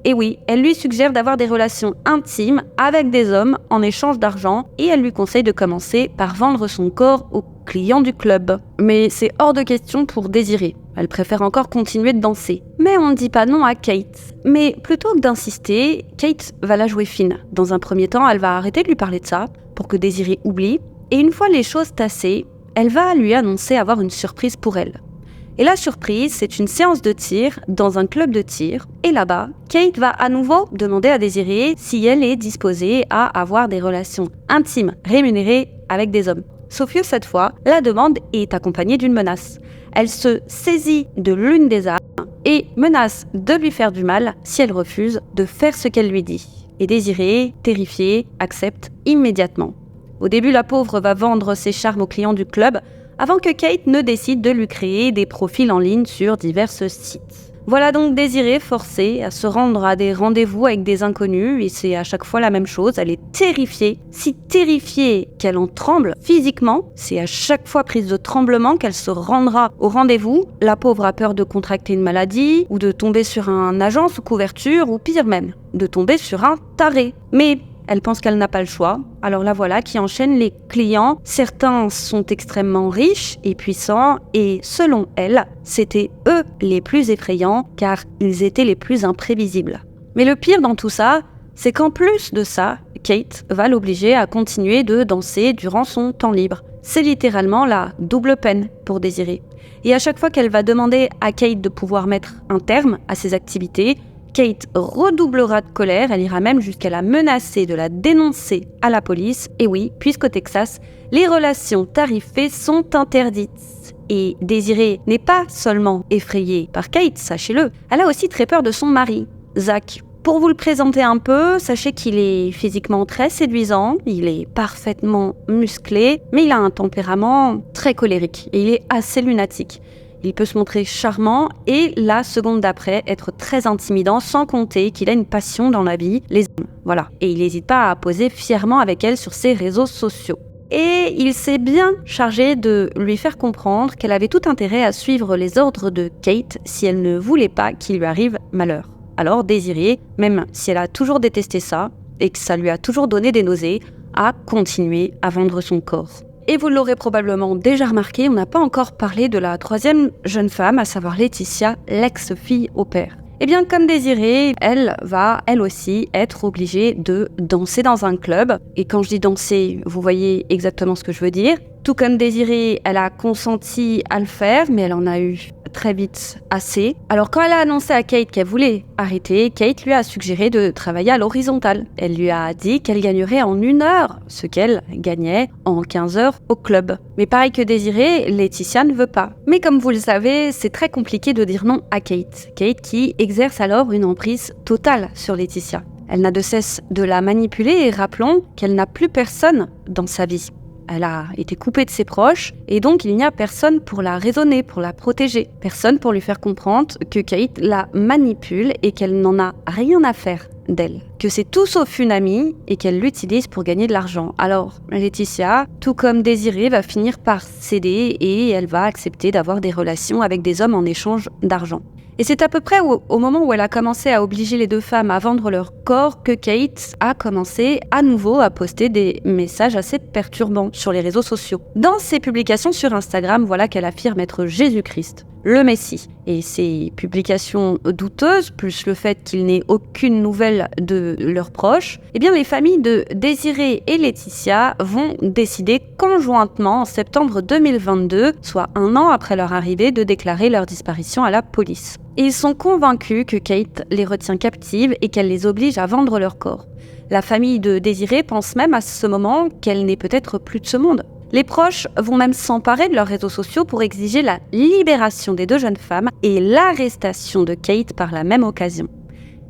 [SPEAKER 1] Et oui, elle lui suggère d'avoir des relations intimes avec des hommes en échange d'argent et elle lui conseille de commencer par vendre son corps aux clients du club. Mais c'est hors de question pour Désirée. Elle préfère encore continuer de danser. Mais on ne dit pas non à Kate. Mais plutôt que d'insister, Kate va la jouer fine. Dans un premier temps, elle va arrêter de lui parler de ça pour que Désirée oublie. Et une fois les choses tassées, elle va lui annoncer avoir une surprise pour elle. Et la surprise, c'est une séance de tir dans un club de tir. Et là-bas, Kate va à nouveau demander à Désirée si elle est disposée à avoir des relations intimes, rémunérées avec des hommes. Sauf que cette fois, la demande est accompagnée d'une menace. Elle se saisit de l'une des armes et menace de lui faire du mal si elle refuse de faire ce qu'elle lui dit. Et Désirée, terrifiée, accepte immédiatement. Au début, la pauvre va vendre ses charmes aux clients du club, avant que Kate ne décide de lui créer des profils en ligne sur divers sites. Voilà donc Désirée forcée à se rendre à des rendez-vous avec des inconnus et c'est à chaque fois la même chose, elle est terrifiée, si terrifiée qu'elle en tremble physiquement, c'est à chaque fois prise de tremblement qu'elle se rendra au rendez-vous. La pauvre a peur de contracter une maladie ou de tomber sur un agent sous couverture ou pire même, de tomber sur un taré. Mais elle pense qu'elle n'a pas le choix, alors la voilà qui enchaîne les clients. Certains sont extrêmement riches et puissants et selon elle, c'était eux les plus effrayants car ils étaient les plus imprévisibles. Mais le pire dans tout ça, c'est qu'en plus de ça, Kate va l'obliger à continuer de danser durant son temps libre. C'est littéralement la double peine pour Désirée. Et à chaque fois qu'elle va demander à Kate de pouvoir mettre un terme à ses activités, Kate redoublera de colère, elle ira même jusqu'à la menacer de la dénoncer à la police. Et oui, puisqu'au Texas, les relations tarifées sont interdites. Et Désirée n'est pas seulement effrayée par Kate, sachez-le, elle a aussi très peur de son mari, Zach. Pour vous le présenter un peu, sachez qu'il est physiquement très séduisant, il est parfaitement musclé, mais il a un tempérament très colérique et il est assez lunatique. Il peut se montrer charmant et la seconde d'après être très intimidant, sans compter qu'il a une passion dans la vie, les hommes. Voilà. Et il n'hésite pas à poser fièrement avec elle sur ses réseaux sociaux. Et il s'est bien chargé de lui faire comprendre qu'elle avait tout intérêt à suivre les ordres de Kate si elle ne voulait pas qu'il lui arrive malheur. Alors Désirée, même si elle a toujours détesté ça et que ça lui a toujours donné des nausées, a continué à vendre son corps. Et vous l'aurez probablement déjà remarqué, on n'a pas encore parlé de la troisième jeune femme, à savoir Laetitia, l'ex-fille au père. Eh bien, comme Désirée, elle va, elle aussi, être obligée de danser dans un club. Et quand je dis danser, vous voyez exactement ce que je veux dire. Tout comme Désirée, elle a consenti à le faire, mais elle en a eu très vite assez. Alors quand elle a annoncé à Kate qu'elle voulait arrêter, Kate lui a suggéré de travailler à l'horizontale. Elle lui a dit qu'elle gagnerait en 1 heure ce qu'elle gagnait en 15 heures au club. Mais pareil que Désirée, Laetitia ne veut pas. Mais comme vous le savez, c'est très compliqué de dire non à Kate. Kate qui exerce alors une emprise totale sur Laetitia. Elle n'a de cesse de la manipuler et rappelons qu'elle n'a plus personne dans sa vie. Elle a été coupée de ses proches et donc il n'y a personne pour la raisonner, pour la protéger. Personne pour lui faire comprendre que Kate la manipule et qu'elle n'en a rien à faire d'elle. Que c'est tout sauf une amie et qu'elle l'utilise pour gagner de l'argent. Alors Laetitia, tout comme Désirée, va finir par céder et elle va accepter d'avoir des relations avec des hommes en échange d'argent. Et c'est à peu près au moment où elle a commencé à obliger les 2 femmes à vendre leur corps que Kate a commencé à nouveau à poster des messages assez perturbants sur les réseaux sociaux. Dans ses publications sur Instagram, voilà qu'elle affirme être Jésus-Christ, le Messie. Et ces publications douteuses, plus le fait qu'il n'ait aucune nouvelle de leurs proches, eh bien les familles de Désirée et Laetitia vont décider conjointement en septembre 2022, soit 1 an après leur arrivée, de déclarer leur disparition à la police. Et ils sont convaincus que Kate les retient captives et qu'elle les oblige à vendre leur corps. La famille de Désirée pense même à ce moment qu'elle n'est peut-être plus de ce monde. Les proches vont même s'emparer de leurs réseaux sociaux pour exiger la libération des 2 jeunes femmes et l'arrestation de Kate par la même occasion.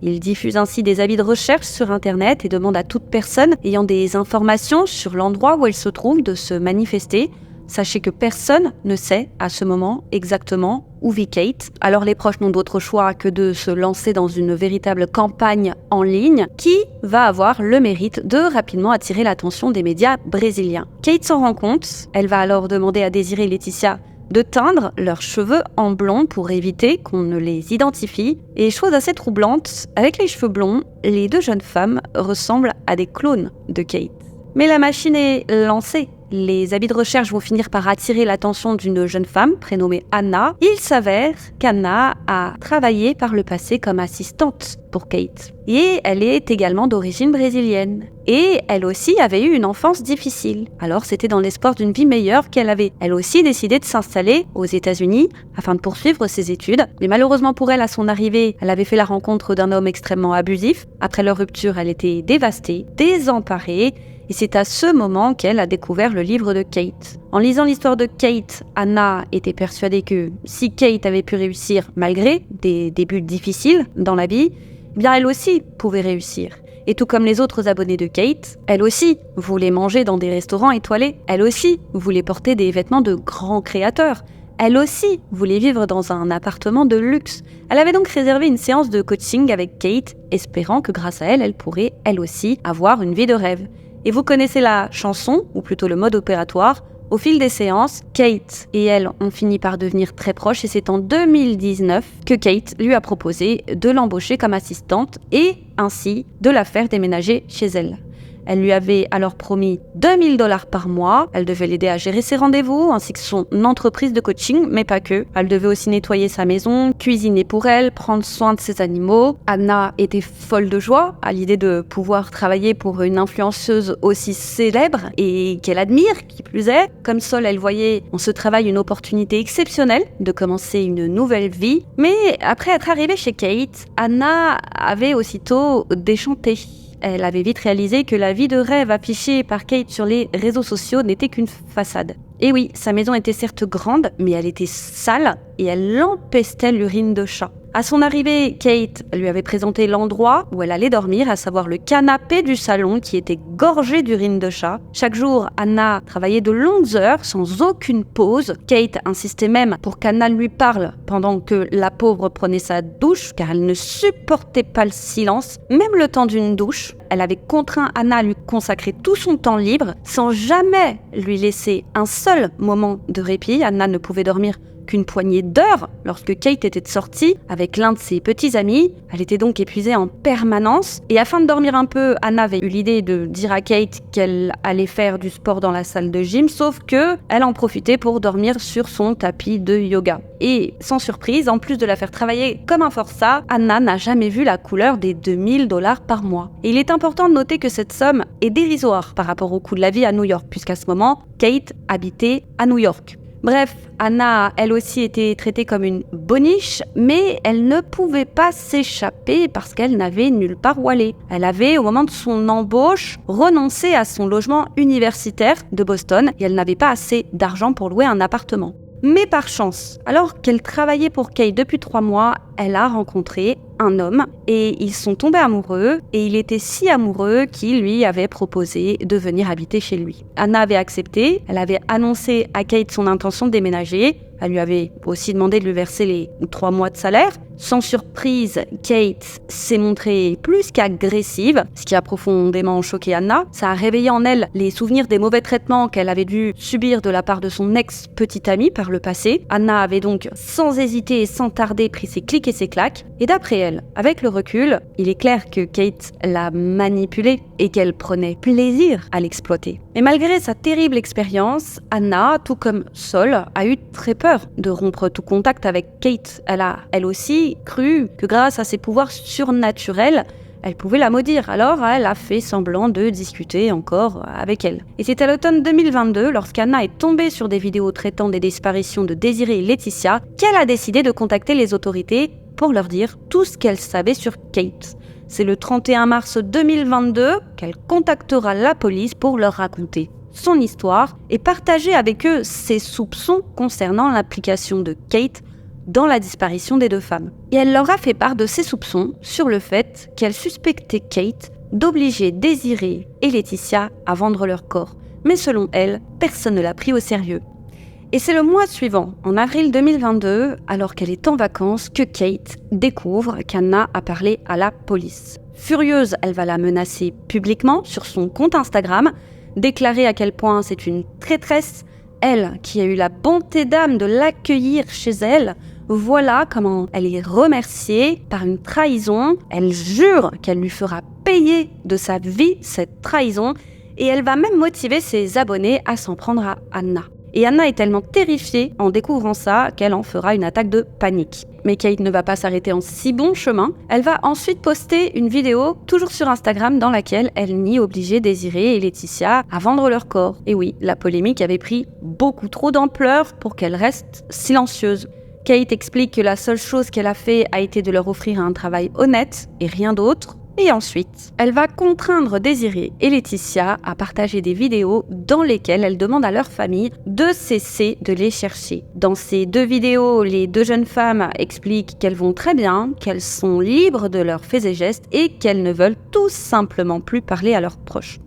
[SPEAKER 1] Ils diffusent ainsi des avis de recherche sur Internet et demandent à toute personne ayant des informations sur l'endroit où elle se trouve de se manifester. Sachez que personne ne sait à ce moment exactement où vit Kate. Alors les proches n'ont d'autre choix que de se lancer dans une véritable campagne en ligne qui va avoir le mérite de rapidement attirer l'attention des médias brésiliens. Kate s'en rend compte, elle va alors demander à Désirée et Laetitia de teindre leurs cheveux en blond pour éviter qu'on ne les identifie. Et chose assez troublante, avec les cheveux blonds, les 2 jeunes femmes ressemblent à des clones de Kate. Mais la machine est lancée. Les avis de recherche vont finir par attirer l'attention d'une jeune femme prénommée Anna. Il s'avère qu'Anna a travaillé par le passé comme assistante pour Kate. Et elle est également d'origine brésilienne. Et elle aussi avait eu une enfance difficile. Alors c'était dans l'espoir d'une vie meilleure qu'elle avait, elle aussi, décidé de s'installer aux États-Unis afin de poursuivre ses études. Mais malheureusement pour elle, à son arrivée, elle avait fait la rencontre d'un homme extrêmement abusif. Après leur rupture, elle était dévastée, désemparée. Et c'est à ce moment qu'elle a découvert le livre de Kate. En lisant l'histoire de Kate, Anna était persuadée que si Kate avait pu réussir malgré des débuts difficiles dans la vie, eh bien elle aussi pouvait réussir. Et tout comme les autres abonnés de Kate, elle aussi voulait manger dans des restaurants étoilés. Elle aussi voulait porter des vêtements de grands créateurs. Elle aussi voulait vivre dans un appartement de luxe. Elle avait donc réservé une séance de coaching avec Kate, espérant que grâce à elle, elle pourrait, elle aussi, avoir une vie de rêve. Et vous connaissez la chanson, ou plutôt le mode opératoire. Au fil des séances, Kate et elle ont fini par devenir très proches et c'est en 2019 que Kate lui a proposé de l'embaucher comme assistante et ainsi de la faire déménager chez elle. Elle lui avait alors promis $2000 par mois. Elle devait l'aider à gérer ses rendez-vous ainsi que son entreprise de coaching, mais pas que. Elle devait aussi nettoyer sa maison, cuisiner pour elle, prendre soin de ses animaux. Anna était folle de joie à l'idée de pouvoir travailler pour une influenceuse aussi célèbre et qu'elle admire, qui plus est. Comme seule, elle voyait en ce travail une opportunité exceptionnelle de commencer une nouvelle vie. Mais après être arrivée chez Kate, Anna avait aussitôt déchanté. Elle avait vite réalisé que la vie de rêve affichée par Kate sur les réseaux sociaux n'était qu'une façade. Et oui, sa maison était certes grande, mais elle était sale et elle empestait l'urine de chat. À son arrivée, Kate lui avait présenté l'endroit où elle allait dormir, à savoir le canapé du salon qui était gorgé d'urine de chat. Chaque jour, Anna travaillait de longues heures sans aucune pause. Kate insistait même pour qu'Anna lui parle pendant que la pauvre prenait sa douche, car elle ne supportait pas le silence, même le temps d'une douche. Elle avait contraint Anna à lui consacrer tout son temps libre, sans jamais lui laisser un seul moment de répit. Anna ne pouvait dormir qu'une poignée d'heures lorsque Kate était sortie avec l'un de ses petits amis. Elle était donc épuisée en permanence. Et afin de dormir un peu, Anna avait eu l'idée de dire à Kate qu'elle allait faire du sport dans la salle de gym, sauf que elle en profitait pour dormir sur son tapis de yoga. Et sans surprise, en plus de la faire travailler comme un forçat, Anna n'a jamais vu la couleur des $2000 par mois. Et il est important de noter que cette somme est dérisoire par rapport au coût de la vie à New York, puisqu'à ce moment, Kate habitait à New York. Bref, Anna, elle aussi, était traitée comme une boniche, mais elle ne pouvait pas s'échapper parce qu'elle n'avait nulle part où aller. Elle avait, au moment de son embauche, renoncé à son logement universitaire de Boston et elle n'avait pas assez d'argent pour louer un appartement. Mais par chance, alors qu'elle travaillait pour Kate depuis 3 mois, elle a rencontré un homme et ils sont tombés amoureux et il était si amoureux qu'il lui avait proposé de venir habiter chez lui. Anna avait accepté, elle avait annoncé à Kate son intention de déménager, elle lui avait aussi demandé de lui verser les 3 mois de salaire. Sans surprise, Kate s'est montrée plus qu'agressive, ce qui a profondément choqué Anna. Ça a réveillé en elle les souvenirs des mauvais traitements qu'elle avait dû subir de la part de son ex-petite amie par le passé. Anna avait donc sans hésiter et sans tarder pris ses clics et ses claques. Et d'après elle, avec le recul, il est clair que Kate l'a manipulée et qu'elle prenait plaisir à l'exploiter. Mais malgré sa terrible expérience, Anna, tout comme Saul, a eu très peur de rompre tout contact avec Kate. Elle a, elle aussi, cru que grâce à ses pouvoirs surnaturels, elle pouvait la maudire. Alors, elle a fait semblant de discuter encore avec elle. Et c'est à l'automne 2022, lorsqu'Anna est tombée sur des vidéos traitant des disparitions de Désiré et Laetitia, qu'elle a décidé de contacter les autorités pour leur dire tout ce qu'elle savait sur Kate. C'est le 31 mars 2022 qu'elle contactera la police pour leur raconter son histoire et partager avec eux ses soupçons concernant l'implication de Kate dans la disparition des 2 femmes. Et elle leur a fait part de ses soupçons sur le fait qu'elle suspectait Kate d'obliger Désiré et Laetitia à vendre leur corps. Mais selon elle, personne ne l'a pris au sérieux. Et c'est le mois suivant, en avril 2022, alors qu'elle est en vacances, que Kate découvre qu'Anna a parlé à la police. Furieuse, elle va la menacer publiquement sur son compte Instagram, déclarer à quel point c'est une traîtresse, elle qui a eu la bonté d'âme de l'accueillir chez elle. Voilà comment elle est remerciée par une trahison. Elle jure qu'elle lui fera payer de sa vie cette trahison et elle va même motiver ses abonnés à s'en prendre à Anna. Et Anna est tellement terrifiée en découvrant ça qu'elle en fera une attaque de panique. Mais Kate ne va pas s'arrêter en si bon chemin. Elle va ensuite poster une vidéo, toujours sur Instagram, dans laquelle elle nie obliger Désiré et Laetitia à vendre leur corps. Et oui, la polémique avait pris beaucoup trop d'ampleur pour qu'elle reste silencieuse. Kate explique que la seule chose qu'elle a fait a été de leur offrir un travail honnête et rien d'autre. Et ensuite, elle va contraindre Désiré et Laetitia à partager des vidéos dans lesquelles elle demande à leur famille de cesser de les chercher. Dans ces 2 vidéos, les 2 jeunes femmes expliquent qu'elles vont très bien, qu'elles sont libres de leurs faits et gestes et qu'elles ne veulent tout simplement plus parler à leurs proches.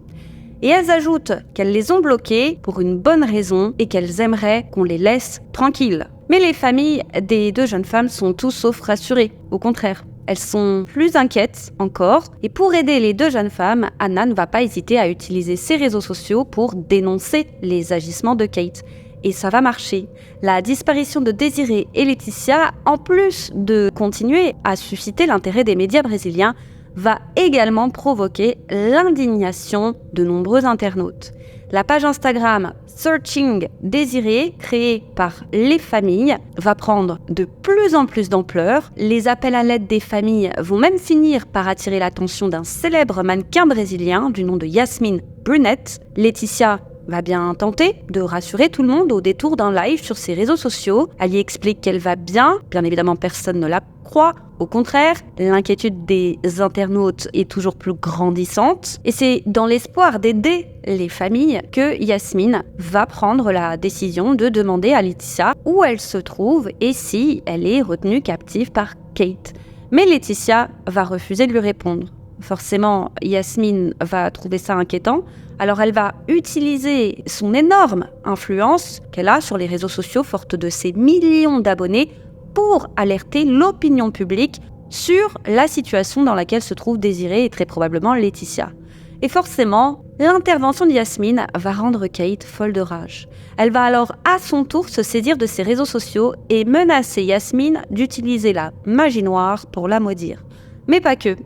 [SPEAKER 1] Et elles ajoutent qu'elles les ont bloquées pour une bonne raison et qu'elles aimeraient qu'on les laisse tranquilles. Mais les familles des 2 jeunes femmes sont tout sauf rassurées, au contraire. Elles sont plus inquiètes encore et pour aider les 2 jeunes femmes, Anna ne va pas hésiter à utiliser ses réseaux sociaux pour dénoncer les agissements de Kate. Et ça va marcher. La disparition de Désiré et Laetitia, en plus de continuer à susciter l'intérêt des médias brésiliens, va également provoquer l'indignation de nombreux internautes. La page Instagram Searching Désiré, créée par les familles, va prendre de plus en plus d'ampleur. Les appels à l'aide des familles vont même finir par attirer l'attention d'un célèbre mannequin brésilien du nom de Yasmine Brunet. Laetitia va bien tenter de rassurer tout le monde au détour d'un live sur ses réseaux sociaux. Elle y explique qu'elle va bien. Bien évidemment, personne ne la croit. Au contraire, l'inquiétude des internautes est toujours plus grandissante. Et c'est dans l'espoir d'aider les familles que Yasmine va prendre la décision de demander à Laetitia où elle se trouve et si elle est retenue captive par Kate. Mais Laetitia va refuser de lui répondre. Forcément, Yasmine va trouver ça inquiétant. Alors elle va utiliser son énorme influence qu'elle a sur les réseaux sociaux, forte de ses millions d'abonnés, pour alerter l'opinion publique sur la situation dans laquelle se trouve Désiré et très probablement Laetitia. Et forcément, l'intervention de Yasmine va rendre Kate folle de rage. Elle va alors à son tour se saisir de ses réseaux sociaux et menacer Yasmine d'utiliser la magie noire pour la maudire. Mais pas que.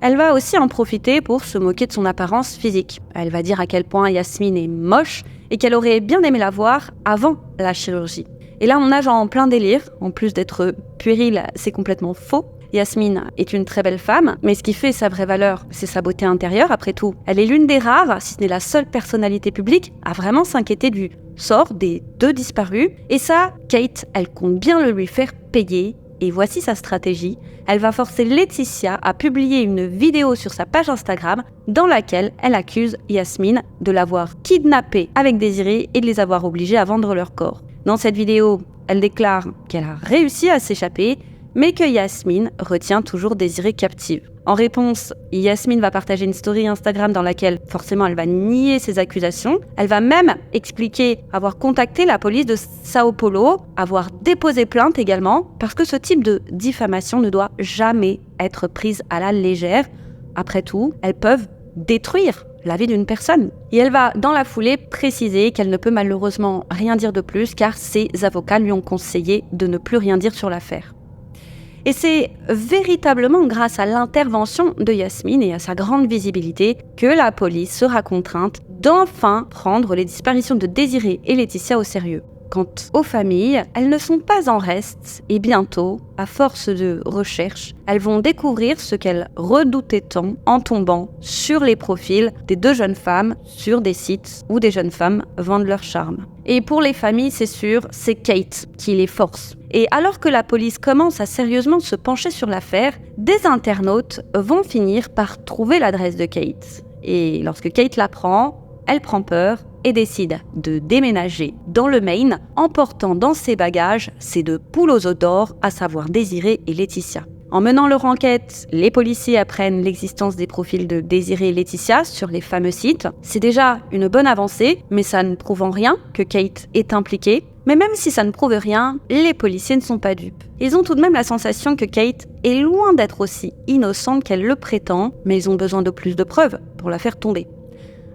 [SPEAKER 1] Elle va aussi en profiter pour se moquer de son apparence physique. Elle va dire à quel point Yasmine est moche et qu'elle aurait bien aimé la voir avant la chirurgie. Et là, on nage en plein délire. En plus d'être puérile, c'est complètement faux. Yasmine est une très belle femme, mais ce qui fait sa vraie valeur, c'est sa beauté intérieure, après tout. Elle est l'une des rares, si ce n'est la seule personnalité publique, à vraiment s'inquiéter du sort des 2 disparus. Et ça, Kate, elle compte bien le lui faire payer. Et voici sa stratégie. Elle va forcer Laetitia à publier une vidéo sur sa page Instagram dans laquelle elle accuse Yasmine de l'avoir kidnappée avec Désiré et de les avoir obligés à vendre leur corps. Dans cette vidéo, elle déclare qu'elle a réussi à s'échapper, mais que Yasmine retient toujours Désiré captive. En réponse, Yasmine va partager une story Instagram dans laquelle, forcément, elle va nier ses accusations. Elle va même expliquer avoir contacté la police de Sao Paulo, avoir déposé plainte également, parce que ce type de diffamation ne doit jamais être prise à la légère. Après tout, elles peuvent détruire la vie d'une personne. Et elle va, dans la foulée, préciser qu'elle ne peut malheureusement rien dire de plus, car ses avocats lui ont conseillé de ne plus rien dire sur l'affaire. Et c'est véritablement grâce à l'intervention de Yasmine et à sa grande visibilité que la police sera contrainte d'enfin prendre les disparitions de Désiré et Laetitia au sérieux. Quant aux familles, elles ne sont pas en reste et bientôt, à force de recherche, elles vont découvrir ce qu'elles redoutaient tant en tombant sur les profils des 2 jeunes femmes sur des sites où des jeunes femmes vendent leur charme. Et pour les familles, c'est sûr, c'est Kate qui les force. Et alors que la police commence à sérieusement se pencher sur l'affaire, des internautes vont finir par trouver l'adresse de Kate. Et lorsque Kate l'apprend, elle prend peur et décide de déménager dans le Maine, emportant dans ses bagages ses 2 poules aux œufs d'or, à savoir Désiré et Laetitia. En menant leur enquête, les policiers apprennent l'existence des profils de Désiré et Laetitia sur les fameux sites. C'est déjà une bonne avancée, mais ça ne prouve en rien que Kate est impliquée. Mais même si ça ne prouve rien, les policiers ne sont pas dupes. Ils ont tout de même la sensation que Kate est loin d'être aussi innocente qu'elle le prétend, mais ils ont besoin de plus de preuves pour la faire tomber.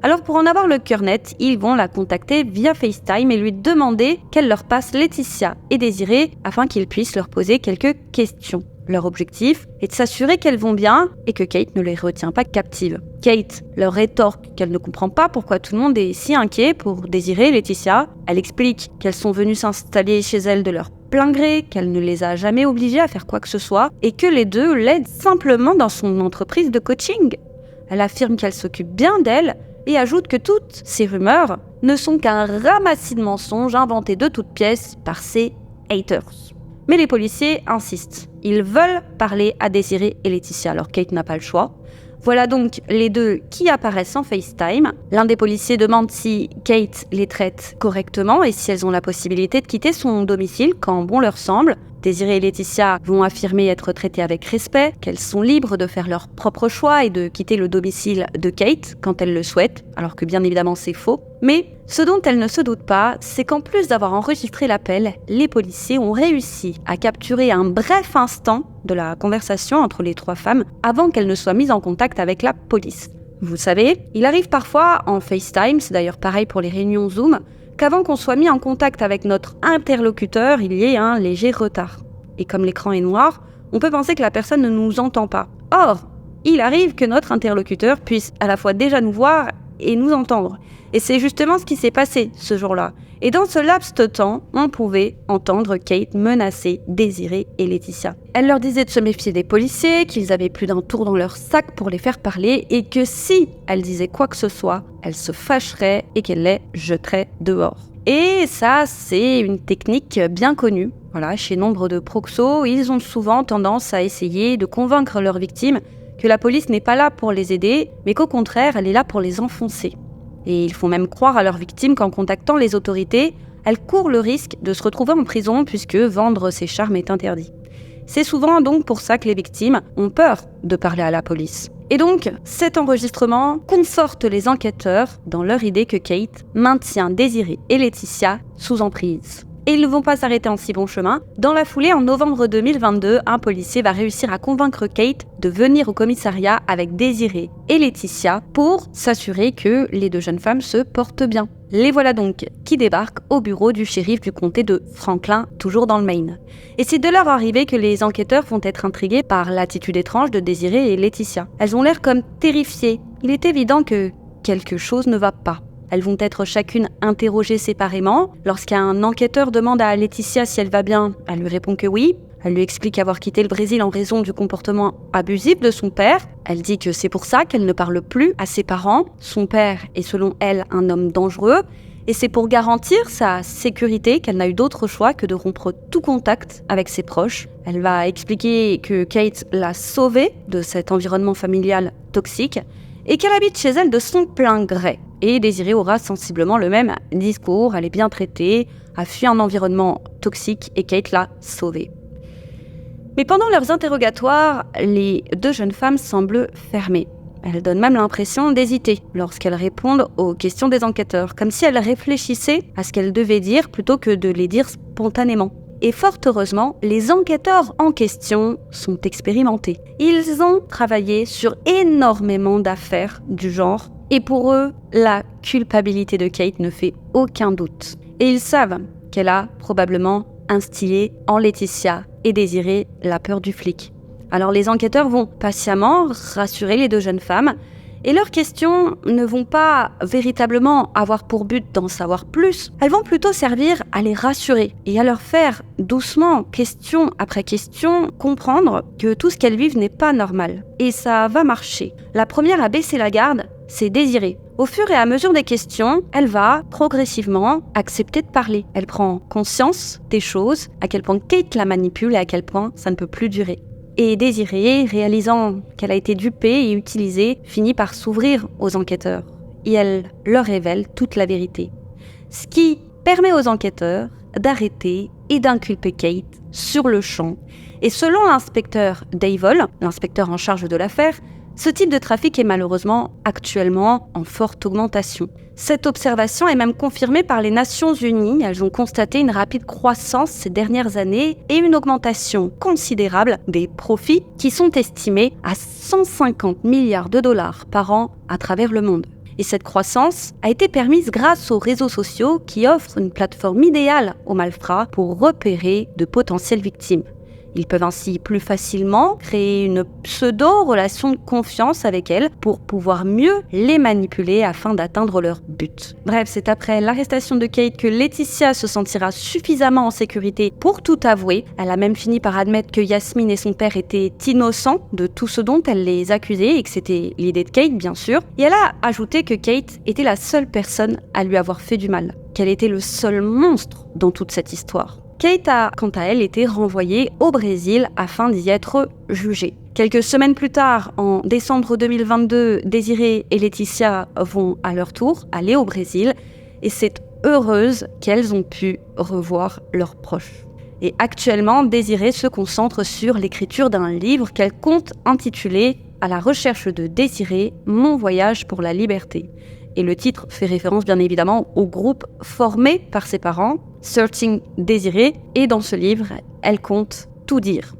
[SPEAKER 1] Alors pour en avoir le cœur net, ils vont la contacter via FaceTime et lui demander qu'elle leur passe Laetitia et Désiré afin qu'ils puissent leur poser quelques questions. Leur objectif est de s'assurer qu'elles vont bien et que Kate ne les retient pas captives. Kate leur rétorque qu'elle ne comprend pas pourquoi tout le monde est si inquiet pour Désiré et Laetitia. Elle explique qu'elles sont venues s'installer chez elle de leur plein gré, qu'elle ne les a jamais obligées à faire quoi que ce soit et que les 2 l'aident simplement dans son entreprise de coaching. Elle affirme qu'elle s'occupe bien d'elle et ajoute que toutes ces rumeurs ne sont qu'un ramassis de mensonges inventés de toutes pièces par ses haters. Mais les policiers insistent. Ils veulent parler à Désiré et Laetitia, alors Kate n'a pas le choix. Voilà donc les 2 qui apparaissent en FaceTime. L'un des policiers demande si Kate les traite correctement et si elles ont la possibilité de quitter son domicile quand bon leur semble. Désiré et Laetitia vont affirmer être traitées avec respect, qu'elles sont libres de faire leur propre choix et de quitter le domicile de Kate quand elles le souhaitent, alors que bien évidemment c'est faux. Mais ce dont elles ne se doutent pas, c'est qu'en plus d'avoir enregistré l'appel, les policiers ont réussi à capturer un bref instant de la conversation entre les 3 femmes avant qu'elles ne soient mises en contact avec la police. Vous savez, il arrive parfois en FaceTime, c'est d'ailleurs pareil pour les réunions Zoom, qu'avant qu'on soit mis en contact avec notre interlocuteur, il y ait un léger retard. Et comme l'écran est noir, on peut penser que la personne ne nous entend pas. Or, il arrive que notre interlocuteur puisse à la fois déjà nous voir et nous entendre. Et c'est justement ce qui s'est passé ce jour-là. Et dans ce laps de temps, on pouvait entendre Kate menacer Désiré et Laetitia. Elle leur disait de se méfier des policiers, qu'ils avaient plus d'un tour dans leur sac pour les faire parler et que si elle disait quoi que ce soit, elle se fâcherait et qu'elle les jetterait dehors. Et ça, c'est une technique bien connue. Voilà, chez nombre de proxos, ils ont souvent tendance à essayer de convaincre leurs victimes que la police n'est pas là pour les aider, mais qu'au contraire, elle est là pour les enfoncer. Et ils font même croire à leurs victimes qu'en contactant les autorités, elles courent le risque de se retrouver en prison puisque vendre ses charmes est interdit. C'est souvent donc pour ça que les victimes ont peur de parler à la police. Et donc, cet enregistrement conforte les enquêteurs dans leur idée que Kate maintient Désiré et Laetitia sous emprise. Et ils ne vont pas s'arrêter en si bon chemin. Dans la foulée, en novembre 2022, un policier va réussir à convaincre Kate de venir au commissariat avec Désiré et Laetitia pour s'assurer que les 2 jeunes femmes se portent bien. Les voilà donc qui débarquent au bureau du shérif du comté de Franklin, toujours dans le Maine. Et c'est de leur arrivée que les enquêteurs vont être intrigués par l'attitude étrange de Désiré et Laetitia. Elles ont l'air comme terrifiées. Il est évident que quelque chose ne va pas. Elles vont être chacune interrogées séparément. Lorsqu'un enquêteur demande à Laetitia si elle va bien, elle lui répond que oui. Elle lui explique avoir quitté le Brésil en raison du comportement abusif de son père. Elle dit que c'est pour ça qu'elle ne parle plus à ses parents. Son père est selon elle un homme dangereux. Et c'est pour garantir sa sécurité qu'elle n'a eu d'autre choix que de rompre tout contact avec ses proches. Elle va expliquer que Kate l'a sauvée de cet environnement familial toxique et qu'elle habite chez elle de son plein gré. Et Désirée aura sensiblement le même discours, elle est bien traitée, a fui un environnement toxique et Kate l'a sauvée. Mais pendant leurs interrogatoires, les deux jeunes femmes semblent fermées. Elles donnent même l'impression d'hésiter lorsqu'elles répondent aux questions des enquêteurs, comme si elles réfléchissaient à ce qu'elles devaient dire plutôt que de les dire spontanément. Et fort heureusement, les enquêteurs en question sont expérimentés. Ils ont travaillé sur énormément d'affaires du genre, et pour eux, la culpabilité de Kate ne fait aucun doute. Et ils savent qu'elle a probablement instillé en Laetitia et Désirée la peur du flic. Alors les enquêteurs vont patiemment rassurer les deux jeunes femmes et leurs questions ne vont pas véritablement avoir pour but d'en savoir plus. Elles vont plutôt servir à les rassurer et à leur faire doucement, question après question, comprendre que tout ce qu'elles vivent n'est pas normal. Et ça va marcher. La première à baisser la garde, c'est Désirée. Au fur et à mesure des questions, elle va progressivement accepter de parler. Elle prend conscience des choses, à quel point Kate la manipule et à quel point ça ne peut plus durer. Et Désirée, réalisant qu'elle a été dupée et utilisée, finit par s'ouvrir aux enquêteurs. Et elle leur révèle toute la vérité. Ce qui permet aux enquêteurs d'arrêter et d'inculper Kate sur le champ. Et selon l'inspecteur Davol, l'inspecteur en charge de l'affaire, ce type de trafic est malheureusement actuellement en forte augmentation. Cette observation est même confirmée par les Nations Unies. Elles ont constaté une rapide croissance ces dernières années et une augmentation considérable des profits qui sont estimés à 150 milliards de dollars par an à travers le monde. Et cette croissance a été permise grâce aux réseaux sociaux qui offrent une plateforme idéale aux malfrats pour repérer de potentielles victimes. Ils peuvent ainsi plus facilement créer une pseudo-relation de confiance avec elles pour pouvoir mieux les manipuler afin d'atteindre leur but. Bref, c'est après l'arrestation de Kate que Laetitia se sentira suffisamment en sécurité pour tout avouer. Elle a même fini par admettre que Yasmine et son père étaient innocents de tout ce dont elle les accusait et que c'était l'idée de Kate, bien sûr. Et elle a ajouté que Kate était la seule personne à lui avoir fait du mal, qu'elle était le seul monstre dans toute cette histoire. Kate a, quant à elle, été renvoyée au Brésil afin d'y être jugée. Quelques semaines plus tard, en décembre 2022, Désirée et Laetitia vont à leur tour aller au Brésil et c'est heureuse qu'elles ont pu revoir leurs proches. Et actuellement, Désirée se concentre sur l'écriture d'un livre qu'elle compte intituler « À la recherche de Désirée, mon voyage pour la liberté ». Et le titre fait référence bien évidemment au groupe formé par ses parents, Searching Désirée, et dans ce livre, elle compte tout dire.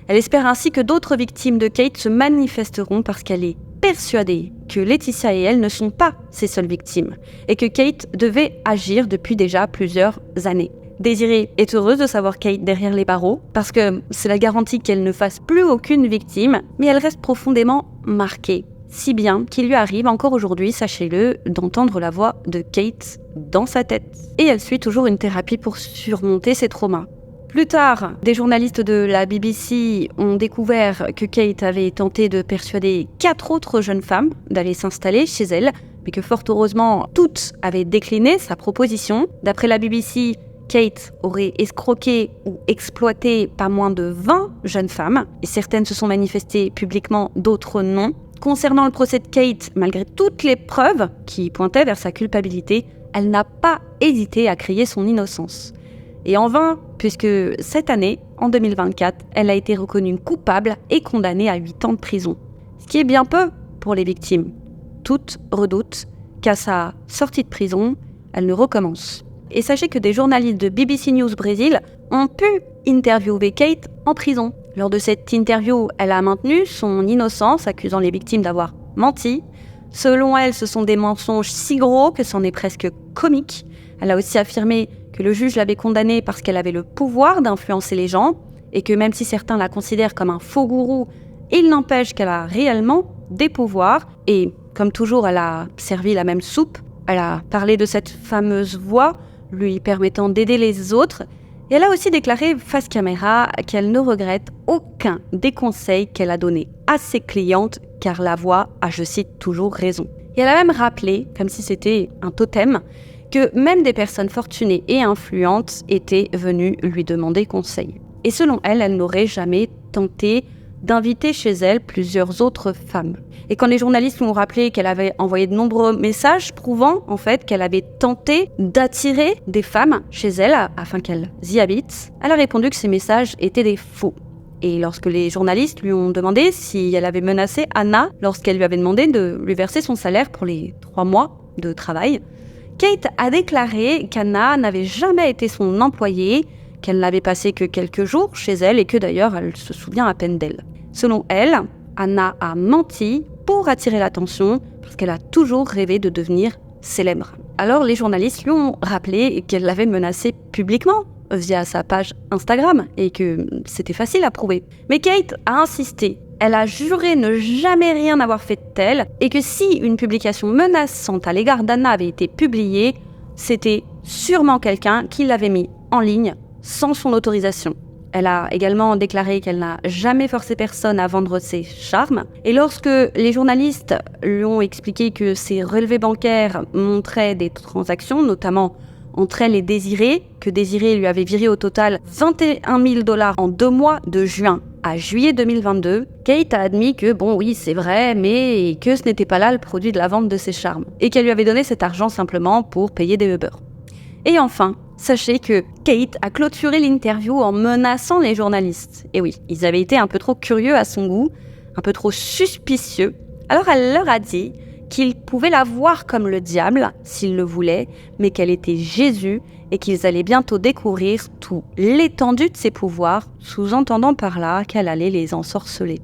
[SPEAKER 1] Elle espère ainsi que d'autres victimes de Kate se manifesteront parce qu'elle est persuadée que Laetitia et elle ne sont pas ses seules victimes, et que Kate devait agir depuis déjà plusieurs années. Désirée est heureuse de savoir Kate derrière les barreaux, parce que c'est la garantie qu'elle ne fasse plus aucune victime, mais elle reste profondément marquée. Si bien qu'il lui arrive encore aujourd'hui, sachez-le, d'entendre la voix de Kate dans sa tête. Et elle suit toujours une thérapie pour surmonter ses traumas. Plus tard, des journalistes de la BBC ont découvert que Kate avait tenté de persuader 4 autres jeunes femmes d'aller s'installer chez elle, mais que fort heureusement, toutes avaient décliné sa proposition. D'après la BBC, Kate aurait escroqué ou exploité pas moins de 20 jeunes femmes, et certaines se sont manifestées publiquement, d'autres non. Concernant le procès de Kate, malgré toutes les preuves qui pointaient vers sa culpabilité, elle n'a pas hésité à crier son innocence. Et en vain, puisque cette année, en 2024, elle a été reconnue coupable et condamnée à 8 ans de prison. Ce qui est bien peu pour les victimes. Toutes redoutent qu'à sa sortie de prison, elle ne recommence. Et sachez que des journalistes de BBC News Brésil ont pu interviewer Kate en prison. Lors de cette interview, elle a maintenu son innocence, accusant les victimes d'avoir menti. Selon elle, ce sont des mensonges si gros que c'en est presque comique. Elle a aussi affirmé que le juge l'avait condamnée parce qu'elle avait le pouvoir d'influencer les gens et que même si certains la considèrent comme un faux gourou, il n'empêche qu'elle a réellement des pouvoirs. Et comme toujours, elle a servi la même soupe. Elle a parlé de cette fameuse voix lui permettant d'aider les autres. Et elle a aussi déclaré face caméra qu'elle ne regrette aucun des conseils qu'elle a donnés à ses clientes, car la voix a, je cite, toujours raison. Et elle a même rappelé, comme si c'était un totem, que même des personnes fortunées et influentes étaient venues lui demander conseil. Et selon elle, elle n'aurait jamais tenté d'inviter chez elle plusieurs autres femmes. Et quand les journalistes lui ont rappelé qu'elle avait envoyé de nombreux messages prouvant en fait qu'elle avait tenté d'attirer des femmes chez elle afin qu'elles y habitent, elle a répondu que ces messages étaient des faux. Et lorsque les journalistes lui ont demandé si elle avait menacé Anna lorsqu'elle lui avait demandé de lui verser son salaire pour les 3 mois de travail, Kate a déclaré qu'Anna n'avait jamais été son employée, qu'elle n'avait passé que quelques jours chez elle et que d'ailleurs elle se souvient à peine d'elle. Selon elle, Anna a menti pour attirer l'attention parce qu'elle a toujours rêvé de devenir célèbre. Alors les journalistes lui ont rappelé qu'elle l'avait menacée publiquement via sa page Instagram et que c'était facile à prouver. Mais Kate a insisté. Elle a juré ne jamais rien avoir fait de tel et que si une publication menaçante à l'égard d'Anna avait été publiée, c'était sûrement quelqu'un qui l'avait mis en ligne sans son autorisation. Elle a également déclaré qu'elle n'a jamais forcé personne à vendre ses charmes. Et lorsque les journalistes lui ont expliqué que ses relevés bancaires montraient des transactions, notamment entre elle et Désiré, que Désiré lui avait viré au total 21 000 $ en 2 mois de juin à juillet 2022, Kate a admis que bon oui c'est vrai, mais que ce n'était pas là le produit de la vente de ses charmes. Et qu'elle lui avait donné cet argent simplement pour payer des Uber. Et enfin, sachez que Kate a clôturé l'interview en menaçant les journalistes. Et oui, ils avaient été un peu trop curieux à son goût, un peu trop suspicieux. Alors elle leur a dit qu'ils pouvaient la voir comme le diable, s'ils le voulaient, mais qu'elle était Jésus et qu'ils allaient bientôt découvrir toute l'étendue de ses pouvoirs, sous-entendant par là qu'elle allait les ensorceler.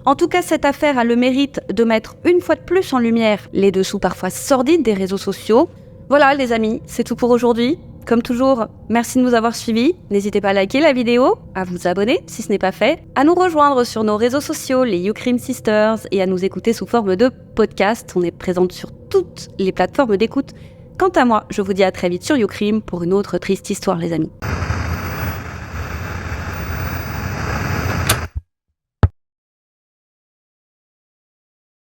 [SPEAKER 1] En tout cas, cette affaire a le mérite de mettre une fois de plus en lumière les dessous parfois sordides des réseaux sociaux. Voilà les amis, c'est tout pour aujourd'hui. Comme toujours, merci de nous avoir suivis. N'hésitez pas à liker la vidéo, à vous abonner si ce n'est pas fait, à nous rejoindre sur nos réseaux sociaux, les YouCrim Sisters, et à nous écouter sous forme de podcast. On est présente sur toutes les plateformes d'écoute. Quant à moi, je vous dis à très vite sur YouCrim pour une autre triste histoire les amis.